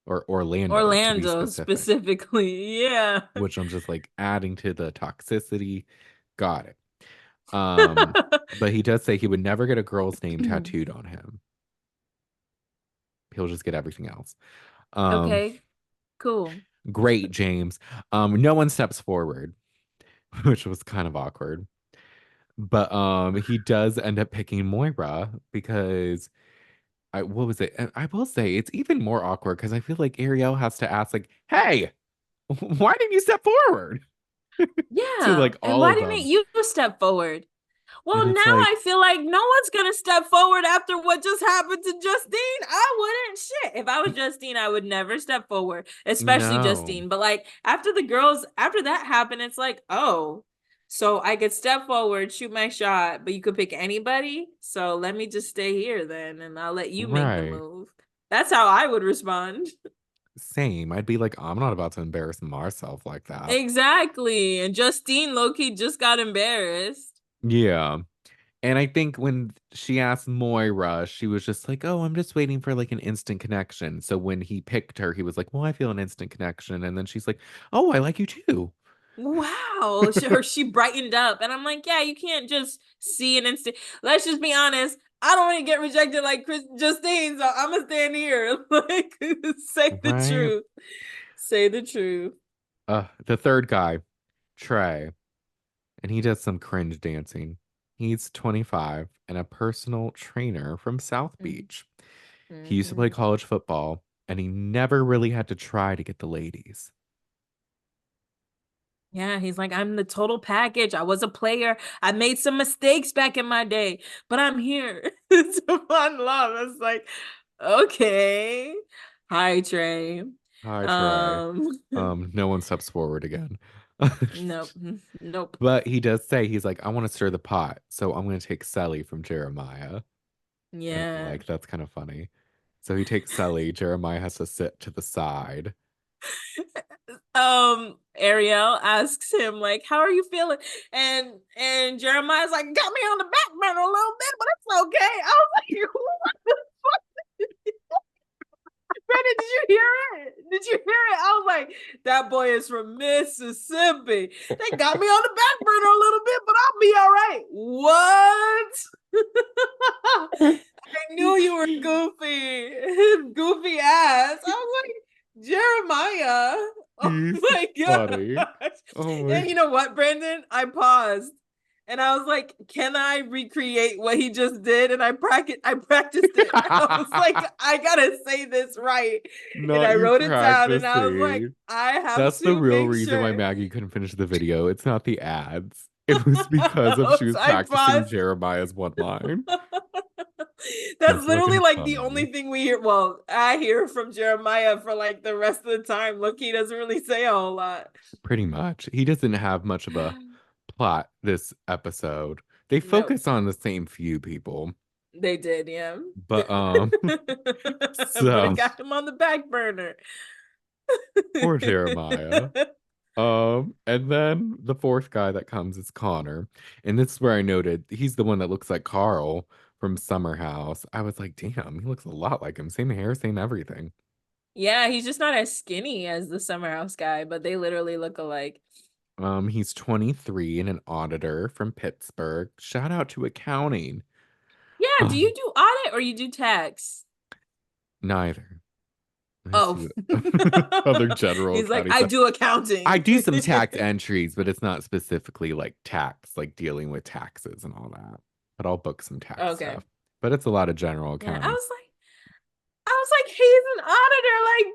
or Orlando to be Orlando specific, specifically. Yeah. which I'm just like adding to the toxicity. Got it. But he does say he would never get a girl's name tattooed on him. He'll just get everything else. Um, Okay, cool. Great, James. No one steps forward, which was kind of awkward. But he does end up picking Moira because I what was it? And I will say it's even more awkward because I feel like Ariel has to ask, like, hey, why didn't you step forward? To Yeah. like And all why of didn't them. you step forward? And Well, now it's I like, feel like no one's gonna step forward after what just happened to Justine. I wouldn't. Shit. If I was Justine, I would never step forward, especially no. Justine. But like after the girls, after that happened, it's like, oh, so I could step forward, shoot my shot, but you could pick anybody. So let me just stay here then, and I'll let you make the Right. move. That's how I would respond. Same. I'd be like, I'm not about to embarrass myself like that. Exactly. And Justine Loki just got embarrassed. Yeah. And I think when she asked Moira, she was just like, "Oh, I'm just waiting for like an instant connection." So when he picked her, he was like, "Well, I feel an instant connection." And then she's like, "Oh, I like you too." Wow, she brightened up, and I'm like, yeah, you can't just see an instant. Let's just be honest. I don't want to get rejected like Chris Justine, so I'm gonna stand here. Like, say the Right? truth. Say the truth. The third guy, Trey, and he does some cringe dancing. He's 25 and a personal trainer from South Beach. He used to play Mm-hmm. college football, and he never really had to try to get the ladies. Yeah, he's like, I'm the total package. I was a player. I made some mistakes back in my day, but I'm here to find love. It's like, okay. Hi, Trey. Hi, Trey. Um, No one steps forward again. nope, nope. But he does say he's like, I want to stir the pot, so I'm going to take Sally from Jeremiah. And I'm Yeah. like, that's kind of funny. So he takes Sally. Jeremiah has to sit to the side. Ariel asks him like, how are you feeling? And Jeremiah's like, got me on the back burner a little bit, but it's okay. I was like, what the fuck? Brandon, did you hear it? Did you hear it? I was like, that boy is from Mississippi. They got me on the back burner a little bit, but I'll be all right. What? I knew you were goofy. Goofy ass. I was like, Jeremiah. Oh He's my funny. gosh. Oh my. And you know what, Brandon? I paused and I was like, can I recreate what he just did? And I practiced it. I was like, I gotta say this right. And Not I you wrote it down and I was like, practicing. I have That's the to real make reason why sure. Maggie couldn't finish the video. It's not the ads. It was because of she was I practicing paused. Jeremiah's one line. That's That's literally fucking like the only funny. thing we hear. Well, I hear from Jeremiah for like the rest of the time. Look, he doesn't really say a whole lot. Pretty much. He doesn't have much of a plot this episode. They Nope, focus on the same few people. they did, yeah. But But it so got him on the back burner. poor Jeremiah. And then the fourth guy that comes is Connor. And this is where I noted he's the one that looks like Carl from Summer House. I was like, damn, he looks a lot like him. Same hair, same everything. Yeah, he's just not as skinny as the Summer House guy, but they literally look alike. He's 23 and an auditor from Pittsburgh. Shout out to accounting. Yeah, do you Um, do audit or you do tax? Neither. I just Oh. do other general He's like, accounting I stuff. do I accounting. do some tax entries, but it's not specifically like tax, like dealing with taxes and all that. But I'll book some tax Okay. stuff. But it's a lot of general Yeah, accounting. I was like, he's an auditor, like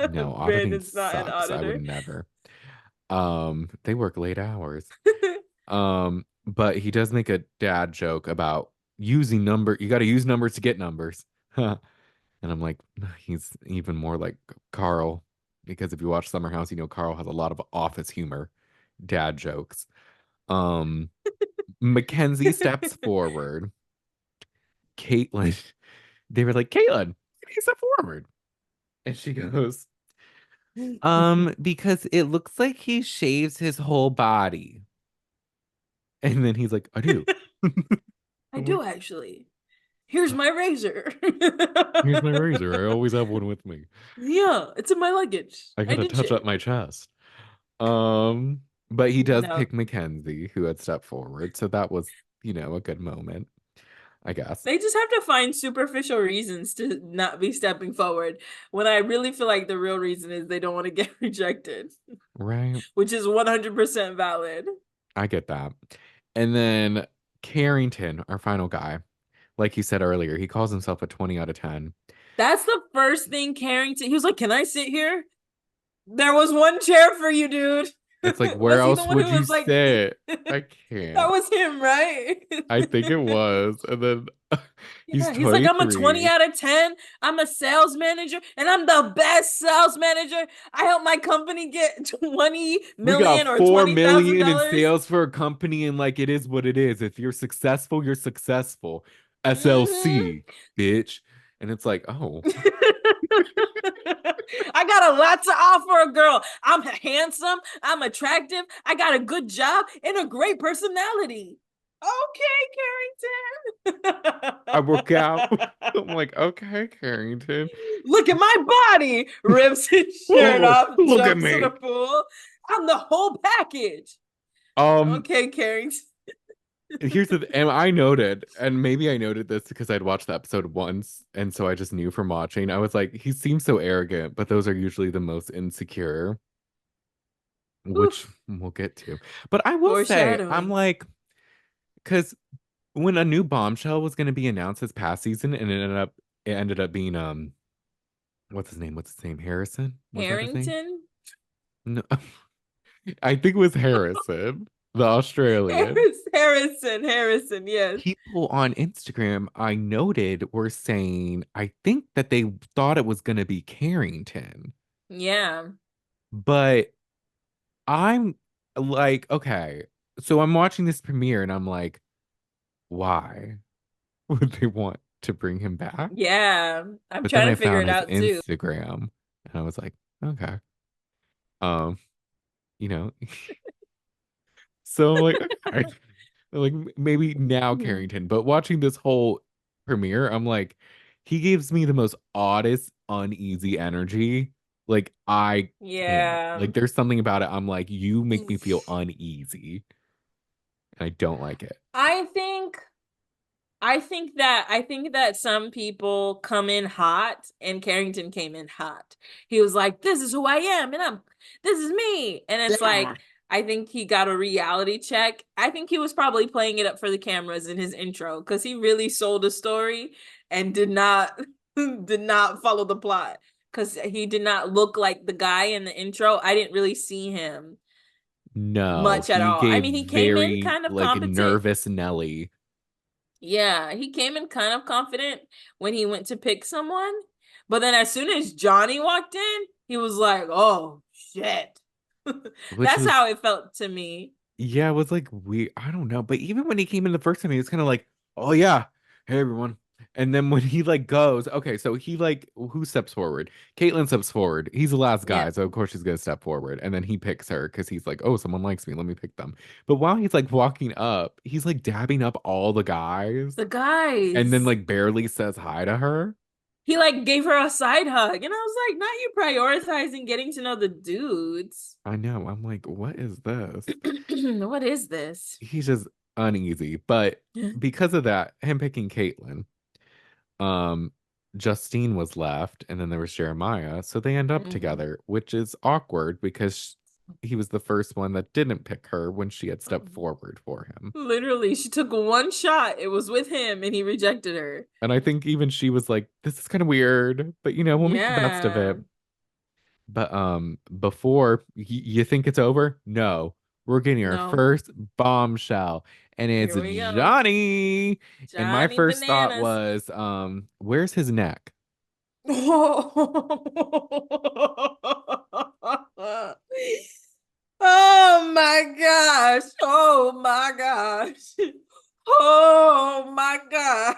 No, Brandon. auditing Brandon's not an sucks. I would auditor. never. They work late hours. But he does make a dad joke about using number. You got to use numbers to get numbers. And I'm like, he's even more like Carl, because if you watch Summer House, you know Carl has a lot of office humor, dad jokes. Um, Mackenzie steps forward. Caitlin, they were like, Caitlin, he step forward. And she goes, because it looks like he shaves his whole body. And then he's like, I do. I I'm like, do actually. Here's my razor. here's my razor. I always have one with me. Yeah, it's in my luggage. I I gotta did touch up shave. my chest. Um, but he does No. pick Mackenzie, who had stepped forward. So that was, a good moment. I guess. They just have to find superficial reasons to not be stepping forward when I really feel like the real reason is they don't want to get rejected, Right. which is 100% valid. I get that. And then Carrington, our final guy, like you said earlier, he calls himself a 20 out of 10. That's the first thing Carrington, he was like, "Can I sit here?" There was one chair for you, dude. It's like, where Was he the else one would who you was like, sit? I that can't. was him, right? I think it was. And then he's Yeah, he's like, I'm a 20 23. out of 10. I'm a sales manager and I'm the best sales manager. I help my company get 20 We million got or 4 million in $20,000. sales for a company, and like it is what it is. If you're successful, you're successful. Mm-hmm. SLC, bitch. And it's like, oh, I got a lot to offer a girl. I'm handsome. I'm attractive. I got a good job and a great personality. Okay, I work out. Carrington. I'm like, okay, Carrington. Look at my body. Rips his shirt Oh, off, look at jumps in the me. pool. I'm the whole package. Um, Okay, Carrington. here's and I noted, and maybe I noted this because I'd watched the episode once, and so I just knew from watching. I was like, he seems so arrogant, but those are usually the most insecure, which Oof. we'll get to. But I will say, I'm Foreshadowing. like, because when a new bombshell was going to be announced this past season, and it ended up being what's his name, Harrison, was that his name? Harrington? No, I think it was Harrison, the Australian. Harrison, yes. People on Instagram I noted were saying I think that they thought it was going to be Carrington, Yeah. but I'm like, okay, so I'm watching this premiere and I'm like, why would they want to bring him back? Yeah. I'm But then trying I to figure found it his out too. Instagram and I was like, okay. Um, you know, so I'm like, okay. Like maybe now Mhm. Carrington, but watching this whole premiere, I'm like, he gives me the most oddest, uneasy energy. Like I can't. Yeah. Like there's something about it. I'm like, you make me feel uneasy, and I don't like it. I think I think that some people come in hot and Carrington came in hot. He was like, "This is who I am and this is me." And it's Yeah. like I think he got a reality check. I think he was probably playing it up for the cameras in his intro because he really sold a story and did not did not follow the plot because he did not look like the guy in the intro. I didn't really see him No, much at he all. I gave mean, he came in very kind of like competent. nervous Nelly, Yeah, he came in kind of confident when he went to pick someone. But then as soon as Johnny walked in, he was like, "Oh, shit." which That's was how it felt to me. yeah, it was like we I don't know. But even when he came in the first time, he was kind of like, oh yeah, hey everyone. And then when he like goes, okay, so he like who steps forward? Caitlyn steps forward. He's the last Yeah. guy, so of course she's gonna step forward. And then he picks her because he's like, oh, someone likes me, let me pick them. But while he's like walking up, he's like dabbing up all the guys The and then guys. like barely says hi to her. He like gave her a side hug. And I was like, not you prioritizing getting to know the dudes. I know. I'm like, what is this? What is this? He's just uneasy. But because of that, him picking Caitlyn. um Justine was left and then there was Jeremiah, so they end up Mhm. together, which is awkward because he was the first one that didn't pick her when she had stepped forward for him. Literally, she took one shot. It was with him and he rejected her. And I think even she was like, this is kind of weird, but we'll make the best of Yeah. it. But before you think it's over, no, we're getting our No. first bombshell, and it's Here we go. Johnny. And my Johnny first thought Bananas. was where's his neck? Oh my gosh. Oh my gosh. Oh my gosh.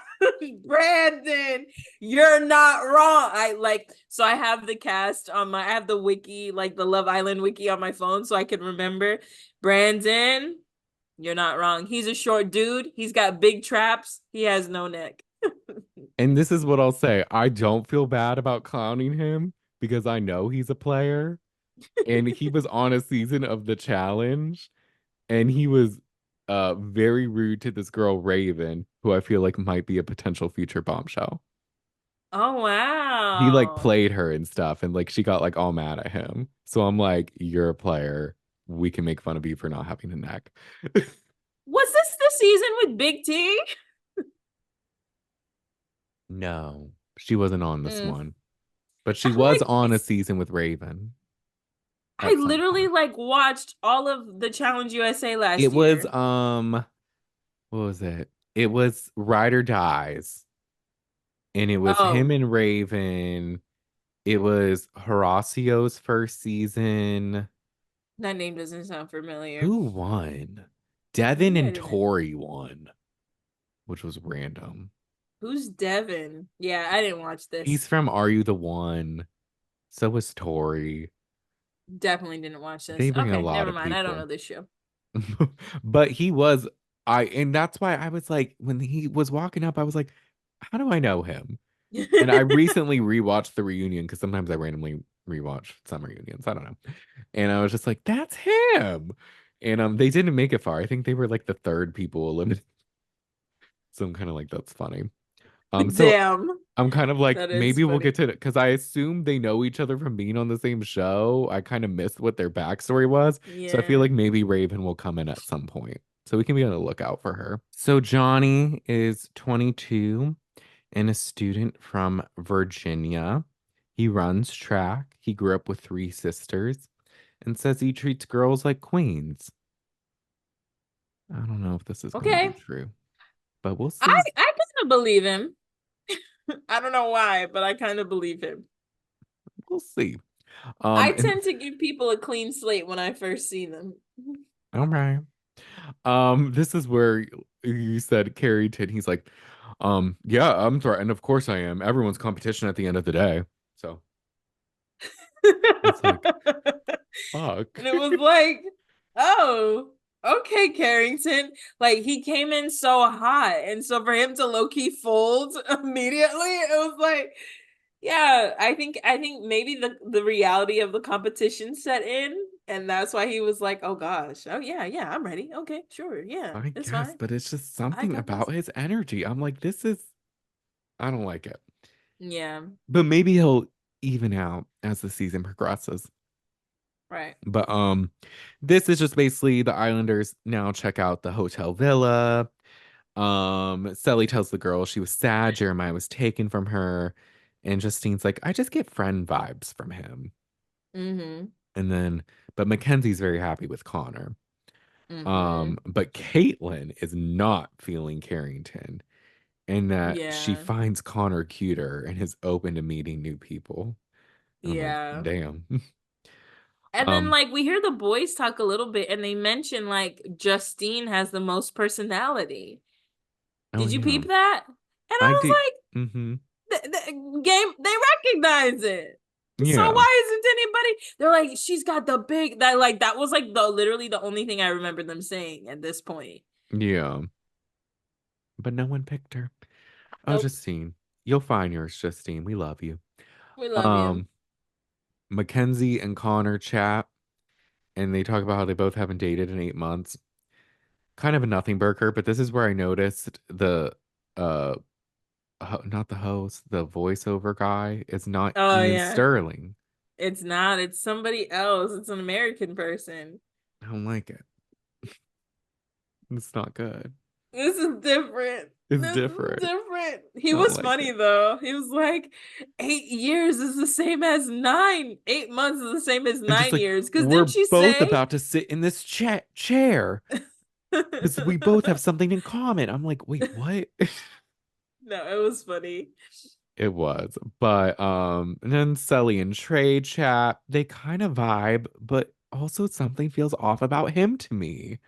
Brandon, you're not wrong. So I have the cast on I have the wiki, like the Love Island wiki on my phone so I can remember. Brandon, you're not wrong. He's a short dude. He's got big traps. He has no neck. And this is what I'll say. I don't feel bad about clowning him because I know he's a player. And he was on a season of the challenge and he was very rude to this girl Raven, who I feel like might be a potential future bombshell. Oh He like wow. played her and stuff, and like she got like all mad at him. So I'm like, you're a player. We can make fun of you for not having a neck. Was this the season with Big T? No, she wasn't on this Mm. one, but she I'm was like, on a season with Raven I at some literally point. like watched all of the Challenge USA It last was year. what was it? It was Ride or Dies, and it was him Oh, and Raven. It was Horacio's first season. that name doesn't sound familiar. Who won? Devin Maybe I and didn't. Tori won, which was random. Who's Devin? Yeah, I didn't watch He's this. from Are You the One? So was Tori. Definitely didn't watch They this. bring a Okay, lot never of mind. I don't people. know this show. But he was and that's why I was like, when he was walking up, I was like, how do I know him? And I recently rewatched the reunion because sometimes I randomly rewatch some reunions. I don't know. And I was just like, that's him. And they didn't make it far. I think they were like the third people eliminated. So I'm kind of like, that's funny. So Damn, I'm kind of like, that is maybe we'll get funny. to it because I assume they know each other from being on the same show. I kind of missed what their backstory was. So I feel Yeah. like maybe Raven will come in at some point. So we can be on the lookout for her. So Johnny is 22 and a student from Virginia. He runs track. He grew up with three sisters and says he treats girls like queens. I don't know if this is going to be Okay. true, but we'll I see. I kind of believe him. I don't know why, but I kind of believe him. We'll see. I And tend to give people a clean slate when I first see them. all right. This is where you said Carrington. He's like, yeah, I'm threatened. Of course I am. Everyone's competition at the end of the day. So it's like, fuck. And it was like, oh, okay, Carrington. Like he came in so hot. And so for him to low-key fold immediately, it was like, yeah, I think maybe the reality of the competition set in. And that's why he was like, oh gosh, oh yeah, yeah, I'm ready. Okay, sure, yeah, I it's guess, fine. but it's just I something got this. about his energy. I'm like, this is, I don't like it. Yeah, But maybe he'll even out as the season progresses. right. But this is just basically the Islanders now check out the hotel villa. Sally tells the girl she was sad Jeremiah was taken from her. And Justine's like, I just get friend vibes from him. Mm-hmm. And then, but Mackenzie's very happy with Connor. Mm-hmm. But Caitlin is not feeling Carrington and that she Yeah. finds Connor cuter and is open to meeting new people. And I'm like, Yeah. damn. And then Um, like we hear the boys talk a little bit and they mention like Justine has the most personality. oh Did you yeah, peep that? And I I did. was Mm-hmm. like, the game, they recognize it. So Yeah, why isn't anybody? They're like, she's got the big that like that was like the literally the only thing I remember them saying at this point. yeah. But no one picked her. Oh, Nope. Justine. You'll find yours, Justine. We love you. We love you. Um, Mackenzie and Connor chat, and they talk about how they both haven't dated in 8 months. Kind of a nothing burger, but this is where I noticed the uh not the host, the voiceover guy is not Oh Ian yeah. Sterling. It's not. It's somebody else. It's an American person. I don't like it. It's not good. This is different. It's This is different. different. He I don't was like funny it. though. He was like, 8 years is the same as nine. 8 months is the same as And just nine like years. Because didn't we're she both say? about to sit in this chair because we both have something in common. I'm like, wait, what? No, it was funny. It was. But and then Sully and Trey chat, they kind of vibe, but also something feels off about him to me.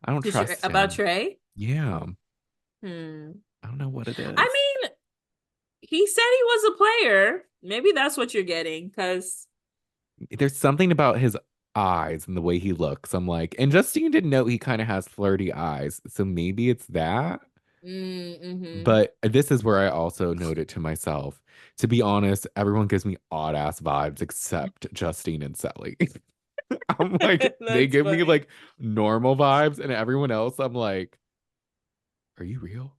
I don't trust About him. Trey? Yeah. Hmm. I don't know what it I is. mean, he said he was a player. Maybe that's what you're getting. Because, There's something about his eyes and the way he looks. I'm like, and Justine didn't know he kind of has flirty eyes. So maybe it's that. mm-hmm. But this is where I also noted to myself, to be honest, everyone gives me odd ass vibes except Justine and Sally. I'm like, they That's give me funny. like normal vibes, and everyone else, I'm like, are you real?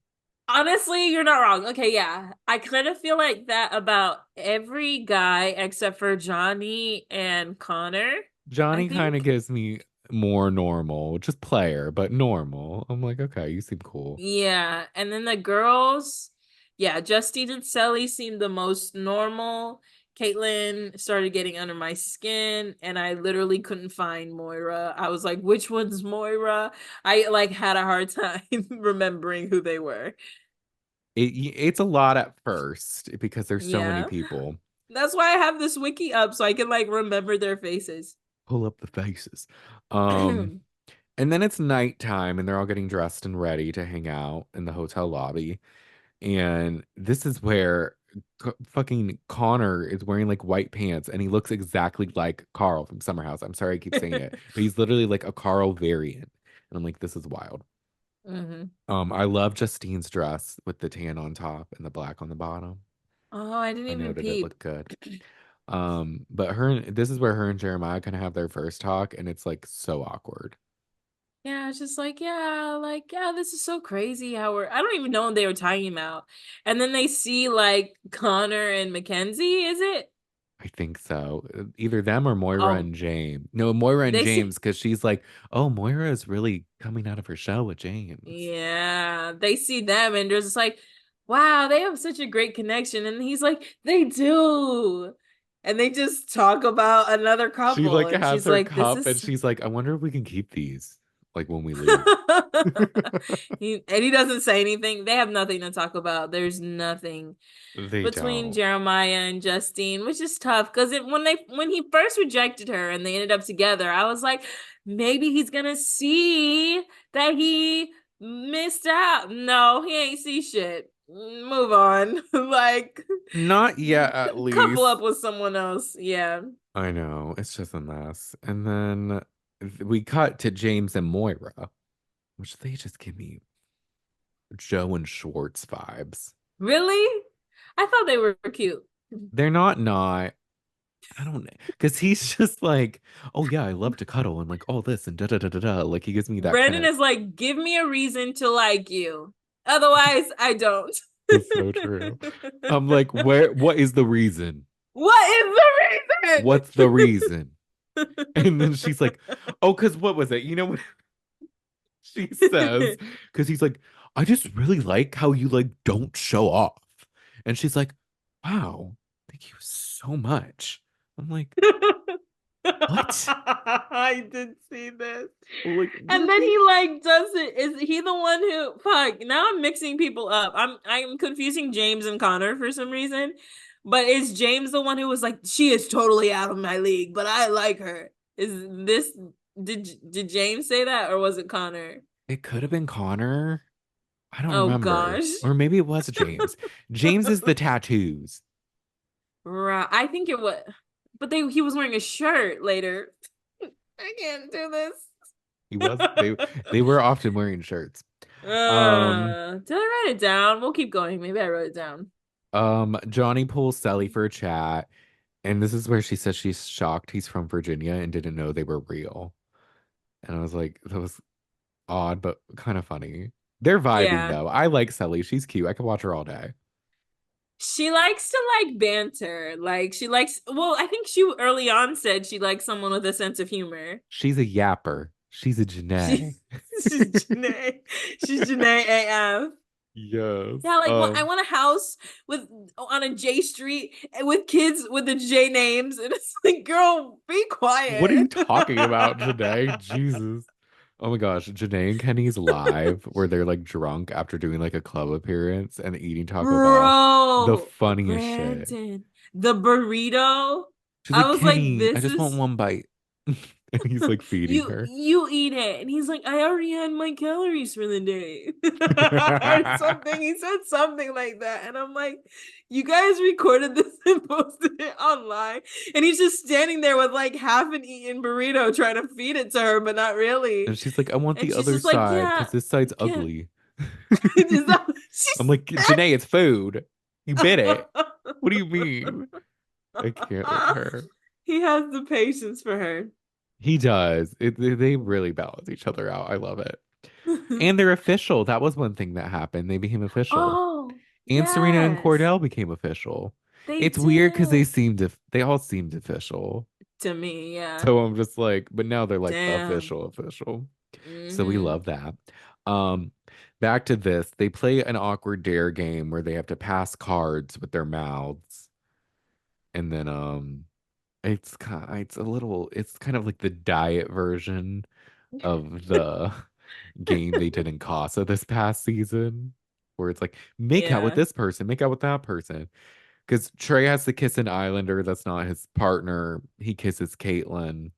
Honestly, you're not wrong. Okay, yeah. I kind of feel like that about every guy except for Johnny and Connor, I Johnny kind of think. gives me more normal, just player, but normal. I'm like, okay, you seem cool. Yeah. And then the girls, yeah, Justine and Sally seemed the most normal. Caitlyn started getting under my skin, and I literally couldn't find Moira. I was like, which one's Moira? I like had a hard time remembering who they were. It's a lot at first because there's so many Yeah. people. That's why I have this wiki up so I can like remember their faces. Pull up the faces. Um, and then it's nighttime and they're all getting dressed and ready to hang out in the hotel lobby. And this is where fucking Connor is wearing like white pants and he looks exactly like Carl from Summer House. I'm sorry I keep saying it, but he's literally like a Carl variant. And I'm like, this is wild. hmm I love Justine's dress with the tan on top and the black on the bottom. Oh, I didn't I even noted it peep. looked good. But her, this is where her and Jeremiah kind of have their first talk, and it's like so awkward. Yeah, it's just like, yeah, this is so crazy how I don't even know what they were talking about. And then they see like Connor and Mackenzie, is it? I think so. Either them or Moira Um, and James. No, Moira and they James, see, because she's like, oh, Moira is really coming out of her shell with James. yeah, they see them and they're just like, wow, they have such a great connection. And he's like, they do. And they just talk about another She couple. like And has she's her like, this cup and is she's like, I wonder if we can keep these like when we leave. he doesn't say anything. They have nothing to talk about. There's nothing They between don't. Jeremiah and Justine, which is tough because when he first rejected her and they ended up together, I was like, maybe he's gonna see that he missed out. No, he ain't see shit. Move on. Like Not yet, at couple up least. with someone else. Yeah. I know. It's just a mess. And then we cut to James and Moira, which they just give me Joe and Schwartz vibes. Really? I thought they were cute. They're not. I don't know. Because he's just like, oh yeah, I love to cuddle and like all this and da da da da da. Like he gives me that kind Brandon of is like, give me a reason to like you. Otherwise, I don't. it's so true. I'm like, what is the reason? What is the What's the reason? And then she's like, oh, because what was it? You know what she says? reason? Because he's like, I just really like how you like don't show off. And she's like, wow, thank you so much. I'm like, what? I did see this. Like, And then he like does it. Is he the one who fuck? Now I'm mixing people up. I'm confusing James and Connor for some reason. But is James the one who was like, she is totally out of my league, but I like her? Is this did James say that or was it Connor? it could have been Connor. I don't Oh remember. gosh. Or maybe it was James. James is the tattoos. Right. I think it was but he was wearing a shirt later. I can't do this. He was they were often wearing shirts. Did I write it down? We'll keep going. Maybe I wrote it down. Johnny pulls Sally for a chat, and this is where she says she's shocked he's from Virginia and didn't know they were real. And I was like, that was odd, but kind of funny. They're vibing Yeah. though. I like Sally. She's cute. I could watch her all day. She likes to like banter. Like she likes, well, I think she early on said she likes someone with a sense of humor. She's a yapper. She's a Janae. She's she's Janae. She's Janae AF. Yes. Yeah, like I want a house with on a J Street with kids with the J names, and it's like, girl, be What are you quiet. talking about, Janae? Jesus. Oh my gosh, Janae and Kenny's live where they're like drunk after doing like a club appearance and eating Taco Bell. The Bro, funniest shit. Brandon, the burrito. She's I like, was like, Kenny, I this just want is one bite. And he's like feeding her. you eat it. And he's like, I already had my calories for the day. Or something. He said something like that. And I'm like, you guys recorded this and posted it online. And he's just standing there with like half an eaten burrito trying to feed it to her, but not really. And she's like, I want And the she's other just like, side yeah, because this side's can't. ugly. Is that what she I'm like, Janae, it's food. You bit it. said? What do you mean? I can't with her. He has the patience for her. He does. They really balance each other out. I love it. And they're official. That was one thing that happened. They became official. Oh, And Serena and yes, Cordell became official. they It's weird because did. they all seemed official. To me, yeah. So I'm just like, but now they're like Damn. official. So we Hmm. love that. Um, back to this. They play an awkward dare game where they have to pass cards with their mouths. And then it's kind of like the diet version of the game they did in Casa this past season, where it's like, make out with Yeah, this person, make out with that person. Because Trey has to kiss an Islander that's not his partner. He kisses Caitlyn.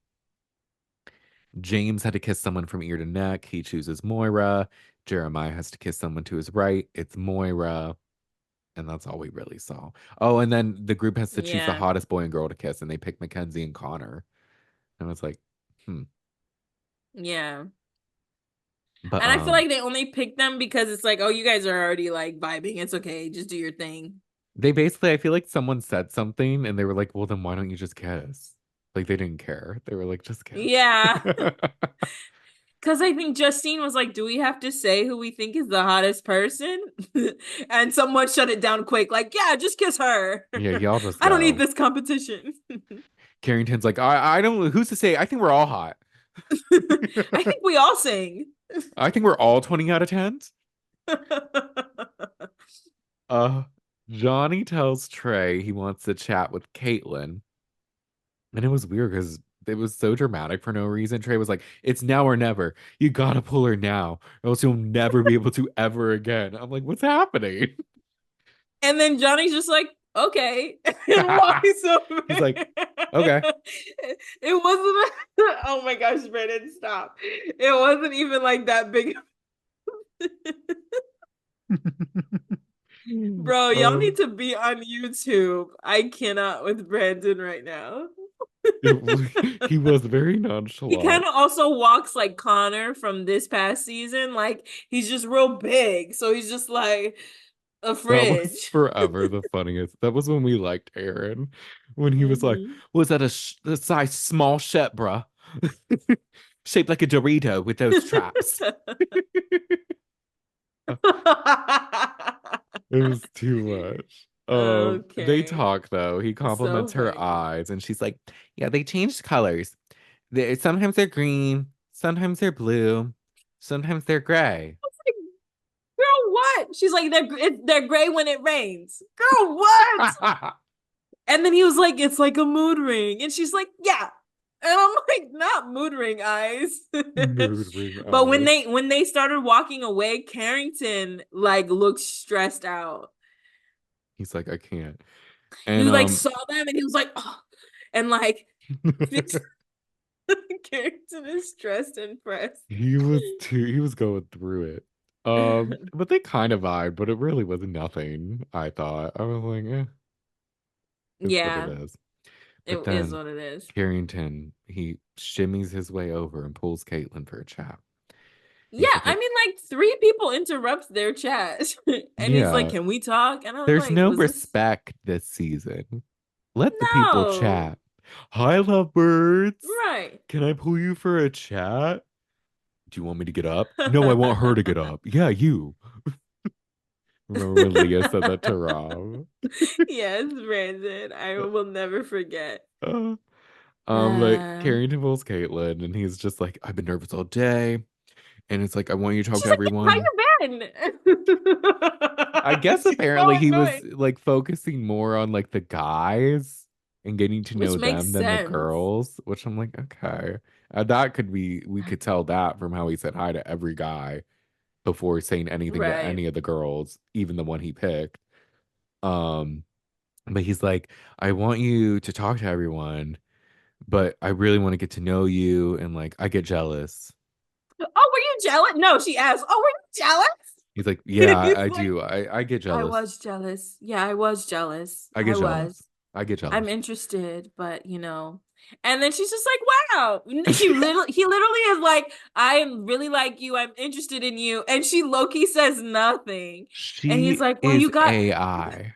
James had to kiss someone from ear to neck. He chooses Moira. Jeremiah has to kiss someone to his right. It's Moira. And that's all we really saw. Oh, and then the group has to choose the yeah, hottest boy and girl to kiss, and they pick Mackenzie and Connor. And it's like, hmm. yeah. But And I feel like they only picked them because it's like, oh, you guys are already like vibing. It's okay. Just do your thing. they basically, I feel like someone said something and they were like, well, then why don't you just kiss? Like they didn't care. They were like, just kiss. Yeah. Because I think Justine was like, do we have to say who we think is the hottest person? And someone shut it down quick, like, yeah, just kiss her. Yeah, y'all just I don't need go. this competition. Carrington's like, I don't, who's to say? I think we're all hot. I think we all sing. I think we're all 20 out of 10s. Uh, Johnny tells Trey he wants to chat with Caitlyn. And it was weird because it was so dramatic for no reason. Trey was like, it's now or never. You gotta pull her now, or else you'll never be able to ever again. I'm like, what's happening? And then Johnny's just like, okay, and walks He's away. like, okay. It wasn't, oh my gosh, Brandon, stop. It wasn't even like that big. Bro, y'all Um, need to be on YouTube. I cannot with Brandon right now. he was very He kind nonchalant. of also walks like Connor from this past season. Like he's just real big. So he's just like a That was fridge. forever the funniest. That was when we liked Aaron, when he was like, Hmm. was that a size small shit, bruh? Shaped like a Dorito with those traps. It was too much. They Okay. talk though. He So compliments her funny. eyes, and she's like, "Yeah, they changed colors. Sometimes they're green, sometimes they're blue, sometimes they're gray." Girl, what? She's like, they're gray when it rains. Girl, what? And then he was like, it's like a mood ring. And she's like, yeah. And I'm like, not mood ring eyes. Mood ring But when eyes. they started walking away, Carrington like looked stressed out. He's like, "I can't." He And was like saw them and he was like, oh, and like Carrington is stressed and pressed. he was going through it. But they kind of vibe, but it really was nothing, I thought. I was like, it's what it Yeah, is. it But is then what it is. Carrington, he shimmies his way over and pulls Caitlin for a chat. Yeah, He's like, I mean, like three people interrupt their chat, and he's like, yeah, "Can we talk?" And I was there's like, no "Was this respect this season. Let the people no chat. Hi, lovebirds. right?" Can I pull you for a chat? Do you want me to get up? No, I want her to get up. Yeah, you. Remember when Leah said that to Rob? Yes, Brandon, I will never forget. Uh, like Uh, Carrington pulls Caitlin, and he's just like, I've been nervous all day. And it's like, I want you to talk she's to like, "How everyone. you I been?" guess She's so apparently he was annoying, like focusing more on like the guys and getting to which know makes them than the sense, girls, which I'm like, okay. That could be, we could tell that from how he said hi to every guy before saying anything to right? any of the girls, even the one he picked. Um, but he's like, I want you to talk to everyone, but I really want to get to know you. And like, I get jealous. Oh, were you jealous? No, she asked. Oh, were you He's like, yeah, jealous? I He's like, do. I get I jealous. was jealous. Yeah, I was jealous. I get I was. jealous. I get I'm jealous. interested, but you know. And then she's just like, "Wow." He literally is like, "I am really like you. I'm interested in you." And she Loki says nothing. And he's She like, "Well, you is got." AI.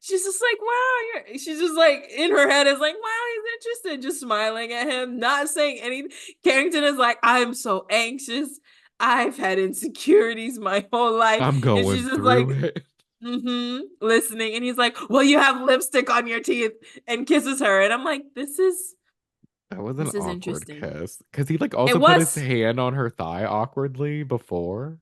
she's just like, wow, she's just like in her head is like, wow, he's interested, just smiling at him, not saying anything. Carrington is like, I'm so anxious. I've had insecurities my whole life. I'm And going she's just like, through it. listening. And he's like, well, you have lipstick on your teeth and kisses her. And I'm like, That was an this is awkward interesting. kiss. Because he like It also put his was, hand on her thigh awkwardly before.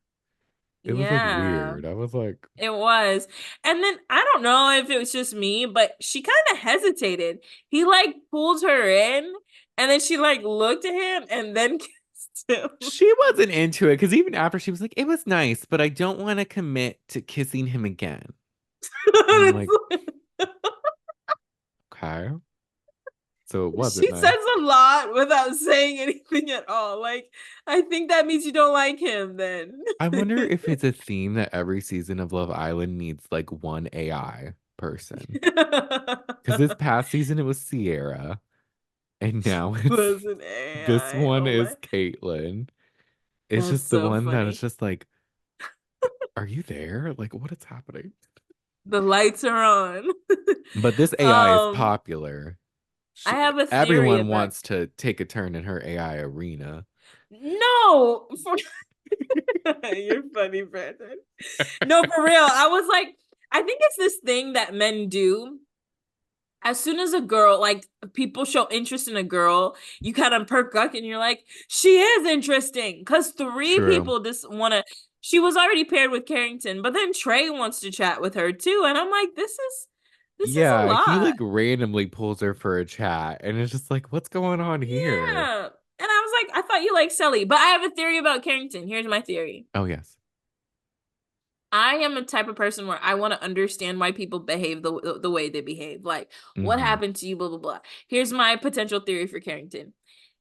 It was like yeah. weird. I was like, It was. And then I don't know if it was just me, but she kind of hesitated. He like pulled her in and then she like looked at him and then kissed him. she wasn't into it because even after she was like, it was nice, but I don't want to commit to kissing him again. And I'm like, okay. So it wasn't She nice. says a lot without saying anything at all. Like, I think that means you don't like him then. I wonder if it's a theme that every season of Love Island needs like one AI person. Because this past season it was Sierra, and now it's Was an this AI. one Oh is my. Caitlyn. It's That's just the so one that is funny. just like, are you there? Like, what is happening? The lights are on. But this AI is um, popular. I She, have a theory everyone about wants to take a turn in her AI arena. no you're funny, Brandon. No, for real. I was like, I think it's this thing that men do. As soon as a girl, like people show interest in a girl, you kind of perk up and you're like, she is interesting. Because three True. people just want to. She was already paired with Carrington, but then Trey wants to chat with her too. And I'm like, this is a Yeah, he lot. like randomly pulls her for a chat, and it's just like, what's going on here? Yeah. And I was like, I thought you liked Sally, but I have a theory about Carrington. Here's my theory. Oh, yes. I am a type of person where I want to understand why people behave the way they behave. Like, what Hmm. happened to you, blah, blah, blah. Here's my potential theory for Carrington.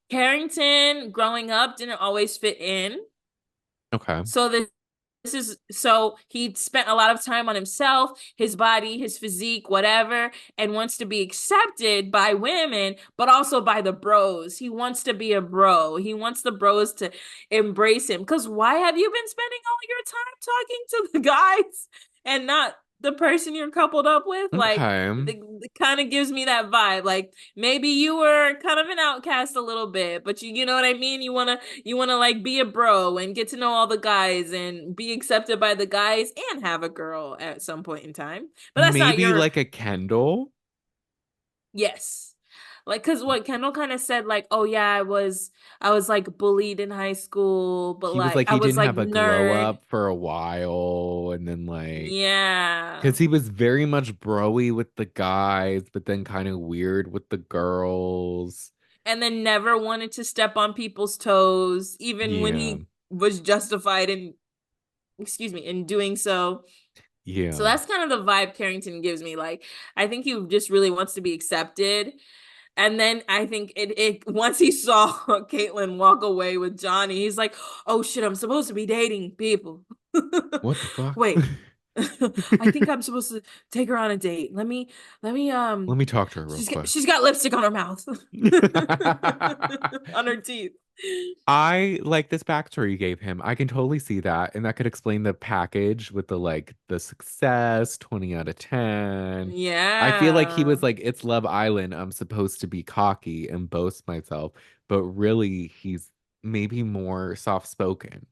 Carrington, growing up, didn't always fit in. Okay. So this is so he spent a lot of time on himself, his body, his physique, whatever, and wants to be accepted by women, but also by the bros. He wants to be a bro. He wants the bros to embrace him. Because why have you been spending all your time talking to the guys and not the person you're coupled up with? Like, Okay. it kind of gives me that vibe. Like, maybe you were kind of an outcast a little bit, but you know what I mean? You want to like be a bro and get to know all the guys and be accepted by the guys and have a girl at some point in time. But that's not Maybe your like a Kendall. yes. Like cuz what Kendall kind of said like, "Oh yeah, I was like bullied in high school, but He was like like, I he was didn't like have a glow nerd." up for a while. And then, like, Yeah. because he was very much broy with the guys, but then kind of weird with the girls. And then never wanted to step on people's toes even when Yeah. he was justified in excuse me, in doing so. So Yeah. that's kind of the vibe Carrington gives me. Like, I think he just really wants to be accepted. And then I think it once he saw Caitlyn walk away with Johnny, he's like, "Oh shit, I'm supposed to be dating people. What the fuck? Wait, I think I'm supposed to take her on a date. Let me Let me talk to her real quick. she's got lipstick on her mouth, on her teeth. I like this backstory you gave him. I can totally see that. And that could explain the package with the like the success, 20 out of 10. I feel like he Yeah. was like, it's Love Island. I'm supposed to be cocky and boast myself. But really, he's maybe more soft spoken.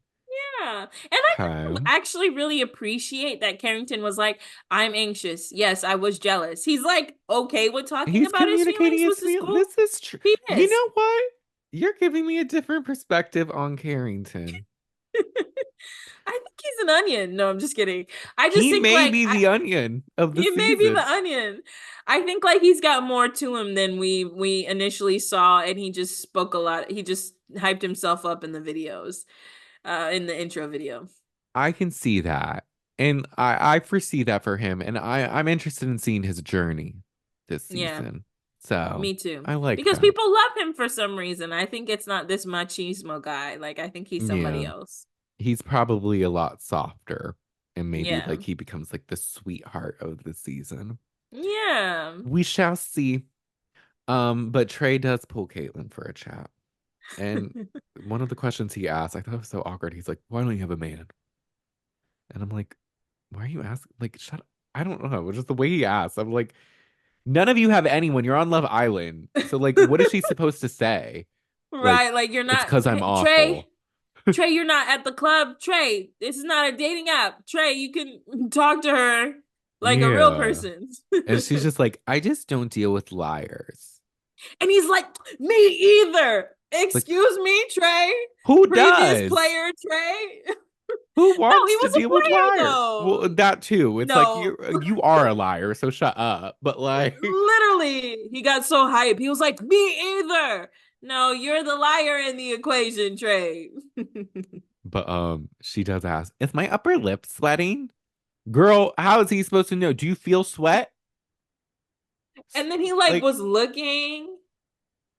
Yeah. And I Okay. actually really appreciate that Carrington was like, I'm anxious. Yes, I was jealous. He's like okay with talking He's about his communicating feelings, his which is feel. cool. This is true. He You is. know what? You're giving me a different perspective on Carrington. I think he's an onion. No, I'm just kidding. I just He think may like be the onion of the he may be the season. onion. I think like he's got more to him than we initially saw, and he just spoke a lot. He just hyped himself up in the videos, in the intro video. I can see that. And I foresee that for him. And I'm interested in seeing his journey this Yeah, season. So me too. I like Because that. people love him for some reason. I think it's not this machismo guy. Like I think he's somebody Yeah. else. He's probably a lot softer. And maybe Yeah. like he becomes like the sweetheart of the season. Yeah. We shall see. But Trey does pull Caitlyn for a chat. And one of the questions he asked, I thought it was so awkward. He's like, why don't you have a man? And I'm like, why are you asking? Like, shut up. I don't know, just the way he asked. I'm like, none of you have anyone. You're on Love Island. So like, what is she supposed to say? Like, Right, like you're it's not because I'm Trey. awful. Trey, you're not at the club. Trey, this is not a dating app. Trey, you can talk to her like a real Yeah. person. And she's just like, I just don't deal with liars. And he's like, me either. Like, Excuse me, Trey. who Previous does? player, Trey. Who No, he wants to was a deal with player liars? Well, though. that too. It's like No, you are a liar, so shut up. But like, literally, he got so hype. He was like, me either. No, you're the liar in the equation, Trey. but she does ask, is my upper lip sweating? Girl, how is he supposed to know? Do you feel sweat? And then he like Like, was looking.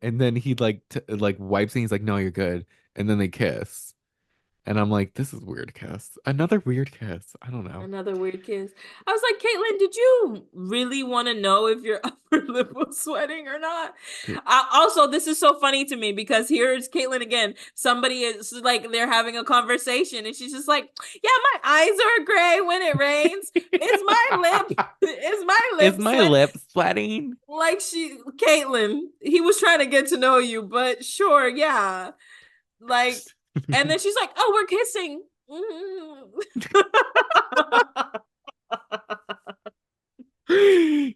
and then he like like wipes and he's like, no, you're good. And then they kiss. And I'm like, this is weird kiss. Another weird kiss. I don't know. Another weird kiss. I was like, Caitlin, did you really want to know if your upper lip was sweating or not? Also, this is so funny to me because here's Caitlin again. Somebody is like, they're having a conversation and she's just like, yeah, my eyes are gray when it rains. Is my lip, is my Is lip my sweat? lip sweating? Like Caitlin, he was trying to get to know you, but sure, yeah. Like, and then she's like, oh, we're kissing.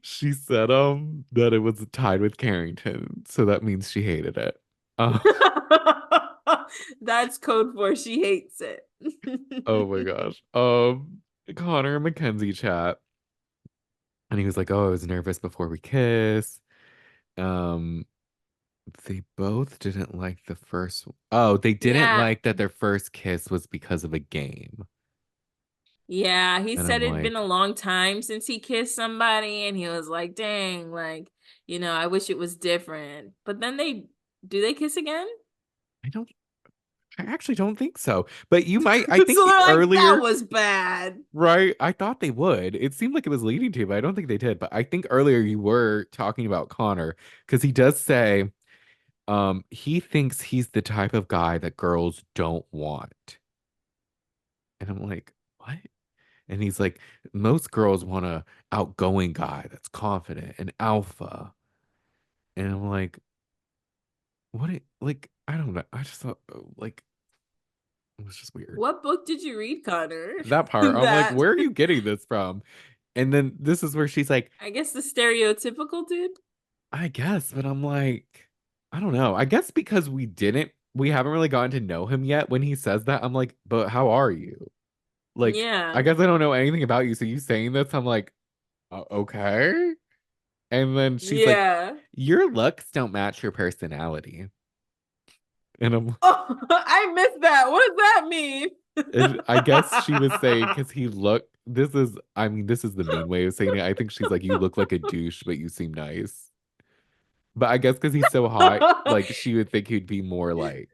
She said that it was tied with Carrington, so that means she hated it. Uh, That's code for she hates it. oh my gosh. Connor and Mackenzie chat, and he was like, "Oh, I was nervous before we kiss." Um, they both didn't like the first. Oh, they didn't Yeah. like that their first kiss was because of a game, Yeah. He and said I'm it'd been a like, long time since he kissed somebody, and he was like, dang, like, I wish it was different. But then do they kiss again? I don't. I actually don't think so. But you might. I So think they're like, that earlier. was bad. Right. I thought they would. It seemed like it was leading to, but I don't think they did. But I think earlier you were talking about Connor because he does say he thinks he's the type of guy that girls don't want. And I'm like, what? And he's like, most girls want a outgoing guy that's confident and alpha. And I'm like, like, I don't know. I just thought like it was just weird. What book did you read, Connor? That part, I'm like, That where are you getting this from? And then this is where she's like, I guess the stereotypical dude. I guess, but I'm like, I don't know. I guess because we haven't really gotten to know him yet. When he says that, I'm like, but how are you? Like, I Yeah. guess I don't know anything about you. So you saying this, I'm like, okay. And then she's like, Yeah. your looks don't match your personality. And Oh, I missed that. What does that mean? and I guess she was saying because he looked. I mean, this is the mean way of saying it. I think she's like, you look like a douche, but you seem nice. But I guess because he's so hot, like she would think he'd be more like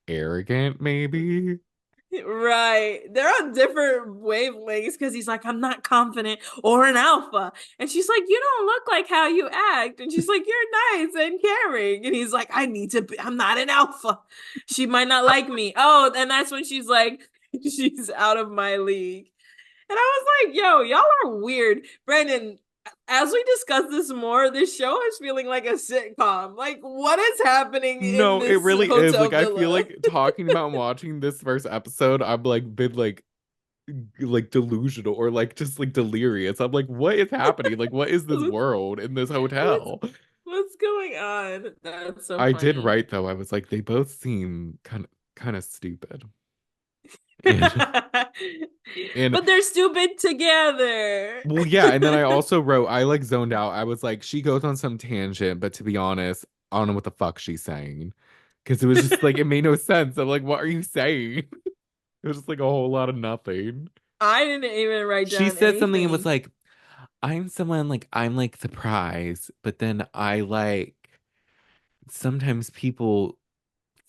arrogant, maybe. Right. They're on different wavelengths because he's like, I'm not confident or an alpha. And she's like, you don't look like how you act. And she's like, you're nice and caring. And he's like, I need to be, I'm not an alpha. She might not like me. Oh, and that's when she's like, she's out of my league. And I was like, yo, y'all are weird. Brandon, as we discuss this more, this show is feeling like a sitcom. Like, what is happening in No, it this really is. hotel Like I feel villa? like talking about watching this first episode, I'm like been like delusional or like just like delirious. I'm like, what is happening? Like, what is this world in this what's hotel? what's going on? That's so I did funny. write though. I was like, they both seem kind of stupid. And and But they're stupid together. well, yeah, and then I also wrote, I like zoned out. I was like, she goes on some tangent, but to be honest, I don't know what the fuck she's saying. Because it was just like, it made no sense. I'm like, what are you saying? It was just like a whole lot of nothing. I didn't even write She down said something, it was anything. like, I'm like the prize, but then I like, sometimes people